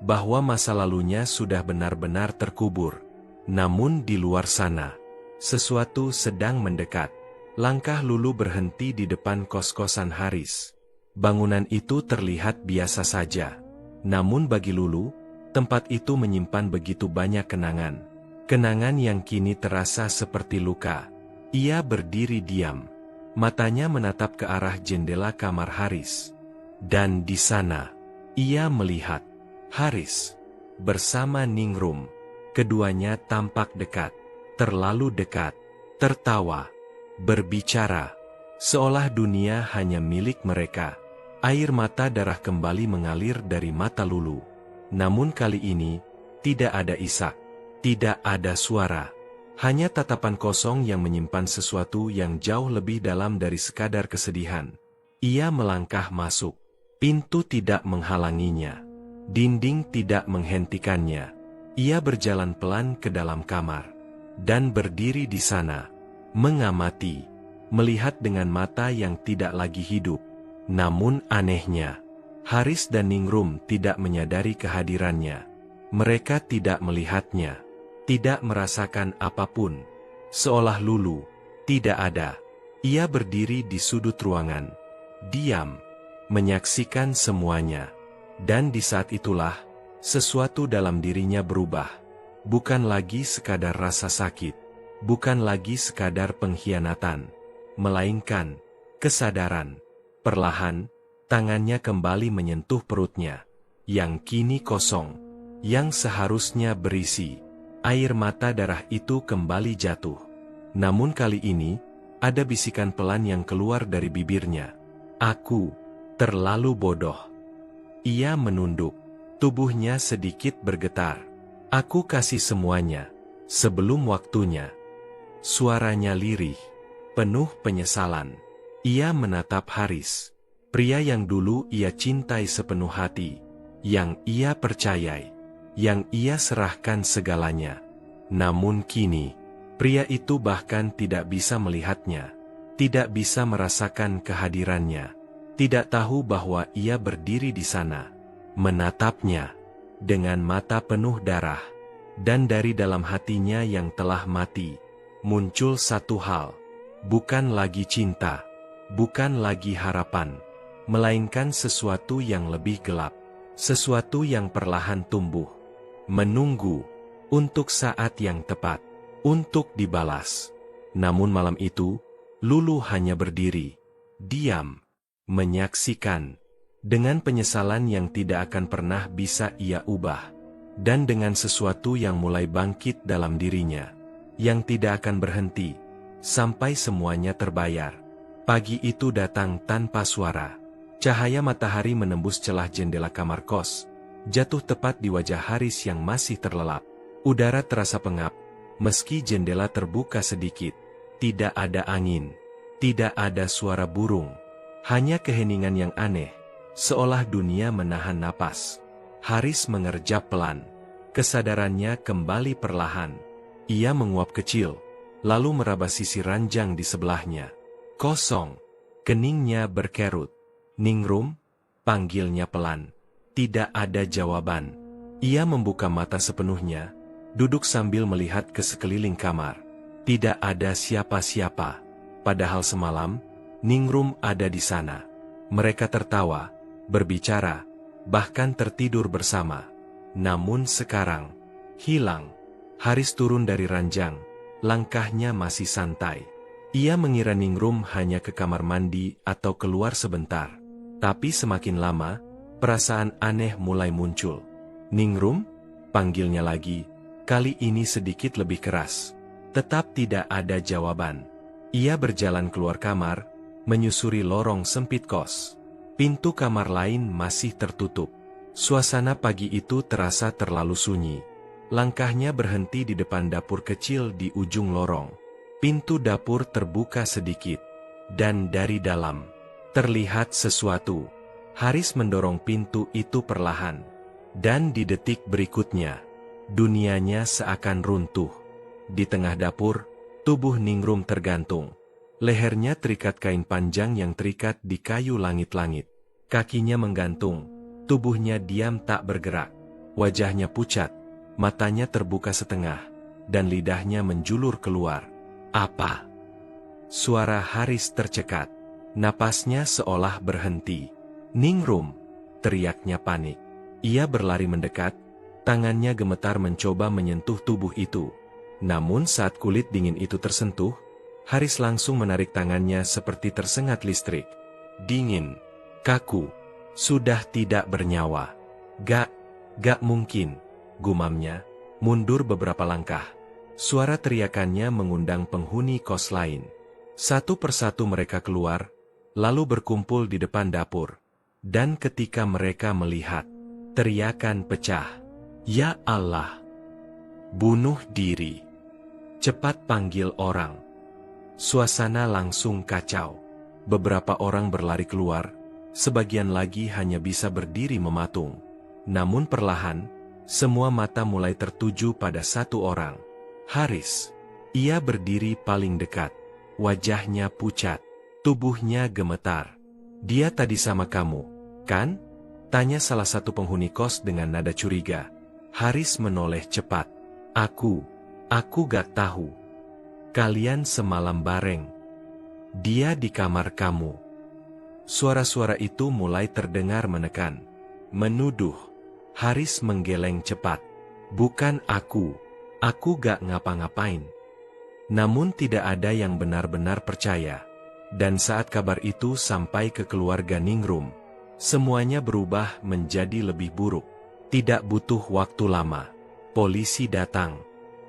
bahwa masa lalunya sudah benar-benar terkubur. Namun di luar sana, Sesuatu sedang mendekat. Langkah Lulu berhenti di depan kos-kosan Haris. Bangunan itu terlihat biasa saja. Namun bagi Lulu, tempat itu menyimpan begitu banyak kenangan. Kenangan yang kini terasa seperti luka. Ia berdiri diam. Matanya menatap ke arah jendela kamar Haris. Dan di sana, ia melihat Haris bersama Ningrum. Keduanya tampak dekat, terlalu dekat, tertawa, berbicara, seolah dunia hanya milik mereka. Air mata darah kembali mengalir dari mata Lulu. Namun kali ini, tidak ada isak, tidak ada suara. Hanya tatapan kosong yang menyimpan sesuatu yang jauh lebih dalam dari sekadar kesedihan. Ia melangkah masuk. Pintu tidak menghalanginya. Dinding tidak menghentikannya. Ia berjalan pelan ke dalam kamar. Dan berdiri di sana. Mengamati. Melihat dengan mata yang tidak lagi hidup. Namun anehnya, Haris dan Ningrum tidak menyadari kehadirannya. Mereka tidak melihatnya, tidak merasakan apapun. Seolah Lulu tidak ada. Ia berdiri di sudut ruangan, diam, menyaksikan semuanya. Dan di saat itulah, sesuatu dalam dirinya berubah. Bukan lagi sekadar rasa sakit, bukan lagi sekadar pengkhianatan, melainkan kesadaran. Perlahan, tangannya kembali menyentuh perutnya, yang kini kosong, yang seharusnya berisi. Air mata darah itu kembali jatuh. Namun kali ini, ada bisikan pelan yang keluar dari bibirnya. Aku terlalu bodoh. Ia menunduk, tubuhnya sedikit bergetar. Aku kasih semuanya, sebelum waktunya. Suaranya lirih, penuh penyesalan. Ia menatap Haris, pria yang dulu ia cintai sepenuh hati, yang ia percayai, yang ia serahkan segalanya. Namun kini, pria itu bahkan tidak bisa melihatnya, tidak bisa merasakan kehadirannya, tidak tahu bahwa ia berdiri di sana, menatapnya, dengan mata penuh darah, dan dari dalam hatinya yang telah mati, muncul satu hal, bukan lagi cinta. Bukan lagi harapan, melainkan sesuatu yang lebih gelap, sesuatu yang perlahan tumbuh, menunggu, untuk saat yang tepat, untuk dibalas. Namun malam itu, Lulu hanya berdiri, diam, menyaksikan, dengan penyesalan yang tidak akan pernah bisa ia ubah, dan dengan sesuatu yang mulai bangkit dalam dirinya, yang tidak akan berhenti, sampai semuanya terbayar. Pagi itu datang tanpa suara. Cahaya matahari menembus celah jendela kamar kos, jatuh tepat di wajah Haris yang masih terlelap. Udara terasa pengap, meski jendela terbuka sedikit. Tidak ada angin, tidak ada suara burung, hanya keheningan yang aneh, seolah dunia menahan napas. Haris mengerjap pelan, kesadarannya kembali perlahan. Ia menguap kecil, lalu meraba sisi ranjang di sebelahnya. Kosong, keningnya berkerut. Ningrum, panggilnya pelan. Tidak ada jawaban. Ia membuka mata sepenuhnya, duduk sambil melihat ke sekeliling kamar. Tidak ada siapa-siapa. Padahal semalam, Ningrum ada di sana. Mereka tertawa, berbicara, bahkan tertidur bersama. Namun sekarang, hilang. Haris turun dari ranjang, langkahnya masih santai. Ia mengira Ningrum hanya ke kamar mandi atau keluar sebentar. Tapi semakin lama, perasaan aneh mulai muncul. Ningrum? Panggilnya lagi, kali ini sedikit lebih keras. Tetap tidak ada jawaban. Ia berjalan keluar kamar, menyusuri lorong sempit kos. Pintu kamar lain masih tertutup. Suasana pagi itu terasa terlalu sunyi. Langkahnya berhenti di depan dapur kecil di ujung lorong. Pintu dapur terbuka sedikit, dan dari dalam, terlihat sesuatu. Haris mendorong pintu itu perlahan, dan di detik berikutnya, dunianya seakan runtuh. Di tengah dapur, tubuh Ningrum tergantung. Lehernya terikat kain panjang yang terikat di kayu langit-langit. Kakinya menggantung, tubuhnya diam tak bergerak. Wajahnya pucat, matanya terbuka setengah, dan lidahnya menjulur keluar. Apa? Suara Haris tercekat. Napasnya seolah berhenti. Ningrum, teriaknya panik. Ia berlari mendekat, tangannya gemetar mencoba menyentuh tubuh itu. Namun saat kulit dingin itu tersentuh, Haris langsung menarik tangannya seperti tersengat listrik. Dingin, kaku, sudah tidak bernyawa. Gak mungkin, gumamnya, mundur beberapa langkah. Suara teriakannya mengundang penghuni kos lain. Satu persatu mereka keluar, lalu berkumpul di depan dapur. Dan ketika mereka melihat, teriakan pecah. Ya Allah! Bunuh diri! Cepat panggil orang! Suasana langsung kacau. Beberapa orang berlari keluar, sebagian lagi hanya bisa berdiri mematung. Namun perlahan, semua mata mulai tertuju pada satu orang. Haris. Ia berdiri paling dekat. Wajahnya pucat. Tubuhnya gemetar. Dia tadi sama kamu, kan? Tanya salah satu penghuni kos dengan nada curiga. Haris menoleh cepat. Aku gak tahu. Kalian semalam bareng. Dia di kamar kamu. Suara-suara itu mulai terdengar menekan. Menuduh. Haris menggeleng cepat. Bukan aku gak ngapa-ngapain. Namun tidak ada yang benar-benar percaya. Dan saat kabar itu sampai ke keluarga Ningrum, semuanya berubah menjadi lebih buruk. Tidak butuh waktu lama. Polisi datang.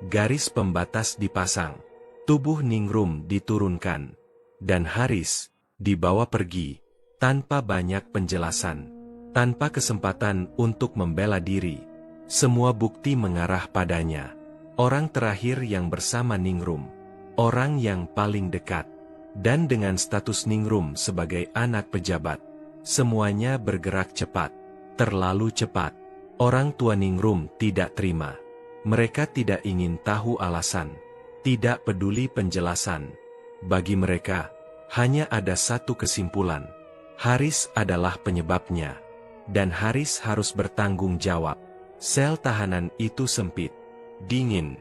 Garis pembatas dipasang. Tubuh Ningrum diturunkan. Dan Haris dibawa pergi tanpa banyak penjelasan. Tanpa kesempatan untuk membela diri. Semua bukti mengarah padanya. Orang terakhir yang bersama Ningrum. Orang yang paling dekat. Dan dengan status Ningrum sebagai anak pejabat, semuanya bergerak cepat. Terlalu cepat. Orang tua Ningrum tidak terima. Mereka tidak ingin tahu alasan. Tidak peduli penjelasan. Bagi mereka, hanya ada satu kesimpulan. Haris adalah penyebabnya. Dan Haris harus bertanggung jawab. Sel tahanan itu sempit, dingin,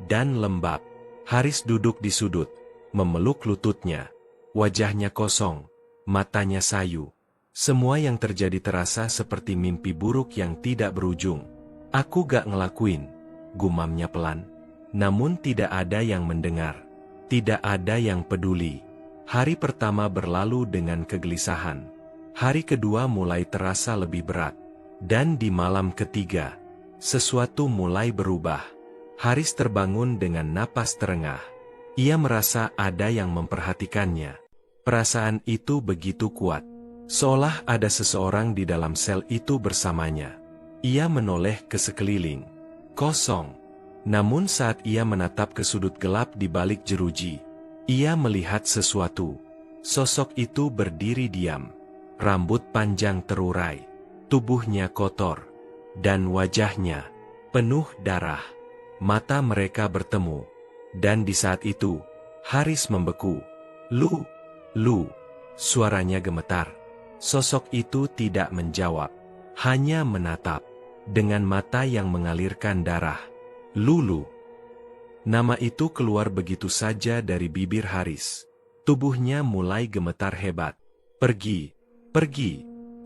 dan lembab. Haris duduk di sudut. Memeluk lututnya, wajahnya kosong, matanya sayu. Semua yang terjadi terasa seperti mimpi buruk yang tidak berujung. Aku gak ngelakuin, gumamnya pelan. Namun tidak ada yang mendengar. Tidak ada yang peduli. Hari pertama berlalu dengan kegelisahan. Hari kedua mulai terasa lebih berat. Dan di malam ketiga, sesuatu mulai berubah. Haris terbangun dengan napas terengah. Ia merasa ada yang memperhatikannya. Perasaan itu begitu kuat. Seolah ada seseorang di dalam sel itu bersamanya. Ia menoleh ke sekeliling. Kosong. Namun saat ia menatap ke sudut gelap di balik jeruji, ia melihat sesuatu. Sosok itu berdiri diam. Rambut panjang terurai. Tubuhnya kotor. Dan wajahnya penuh darah. Mata mereka bertemu. Dan di saat itu, Haris membeku. Lu, suaranya gemetar. Sosok itu tidak menjawab, hanya menatap, dengan mata yang mengalirkan darah. Lulu. Nama itu keluar begitu saja dari bibir Haris. Tubuhnya mulai gemetar hebat. Pergi,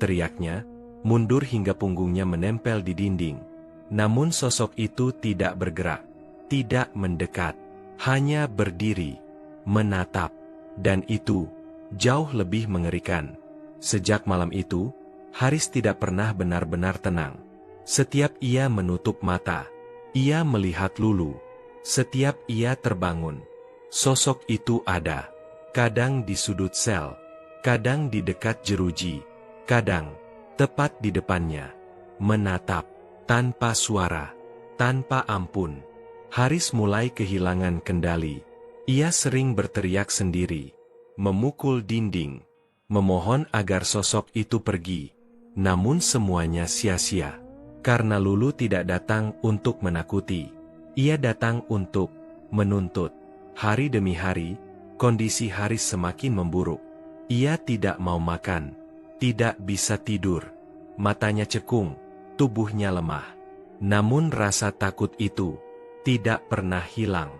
teriaknya, mundur hingga punggungnya menempel di dinding. Namun sosok itu tidak bergerak, tidak mendekat. Hanya berdiri, menatap, dan itu jauh lebih mengerikan. Sejak malam itu, Haris tidak pernah benar-benar tenang. Setiap ia menutup mata, ia melihat Lulu. Setiap ia terbangun, sosok itu ada. Kadang di sudut sel, kadang di dekat jeruji, kadang tepat di depannya. Menatap, tanpa suara, tanpa ampun. Haris mulai kehilangan kendali. Ia sering berteriak sendiri, memukul dinding, memohon agar sosok itu pergi. Namun semuanya sia-sia. Karena Lulu tidak datang untuk menakuti. Ia datang untuk menuntut. Hari demi hari, kondisi Haris semakin memburuk. Ia tidak mau makan, tidak bisa tidur. Matanya cekung, tubuhnya lemah. Namun rasa takut itu tidak pernah hilang.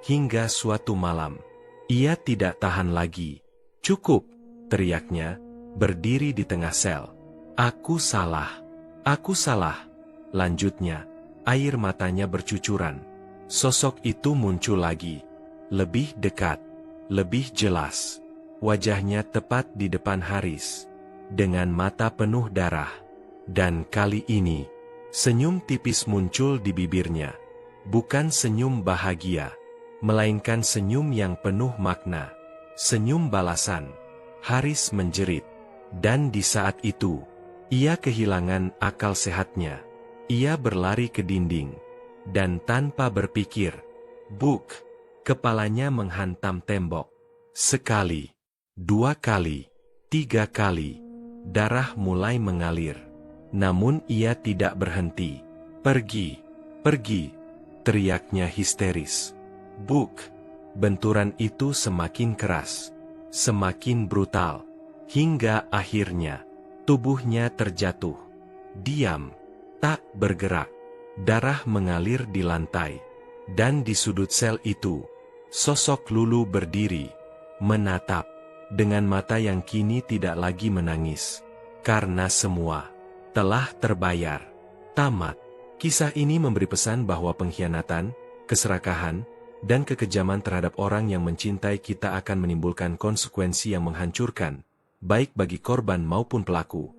hingga suatu malam, ia tidak tahan lagi. "Cukup!" teriaknya, berdiri di tengah sel. "Aku salah. Aku salah." Lanjutnya, air matanya bercucuran. Sosok itu muncul lagi. Lebih dekat, lebih jelas. Wajahnya tepat di depan Haris, dengan mata penuh darah. Dan kali ini, senyum tipis muncul di bibirnya. Bukan senyum bahagia, melainkan senyum yang penuh makna. Senyum balasan. Haris menjerit. Dan di saat itu, ia kehilangan akal sehatnya. Ia berlari ke dinding. Dan tanpa berpikir, buk, kepalanya menghantam tembok. Sekali, 2 kali, 3 kali, darah mulai mengalir. Namun ia tidak berhenti. "Pergi, pergi!" teriaknya histeris. Buk! Benturan itu semakin keras, semakin brutal, hingga akhirnya tubuhnya terjatuh. Diam, tak bergerak. Darah mengalir di lantai. Dan di sudut sel itu, sosok Lulu berdiri, menatap, dengan mata yang kini tidak lagi menangis. Karena semua telah terbayar. Tamat. Kisah ini memberi pesan bahwa pengkhianatan, keserakahan, dan kekejaman terhadap orang yang mencintai kita akan menimbulkan konsekuensi yang menghancurkan, baik bagi korban maupun pelaku.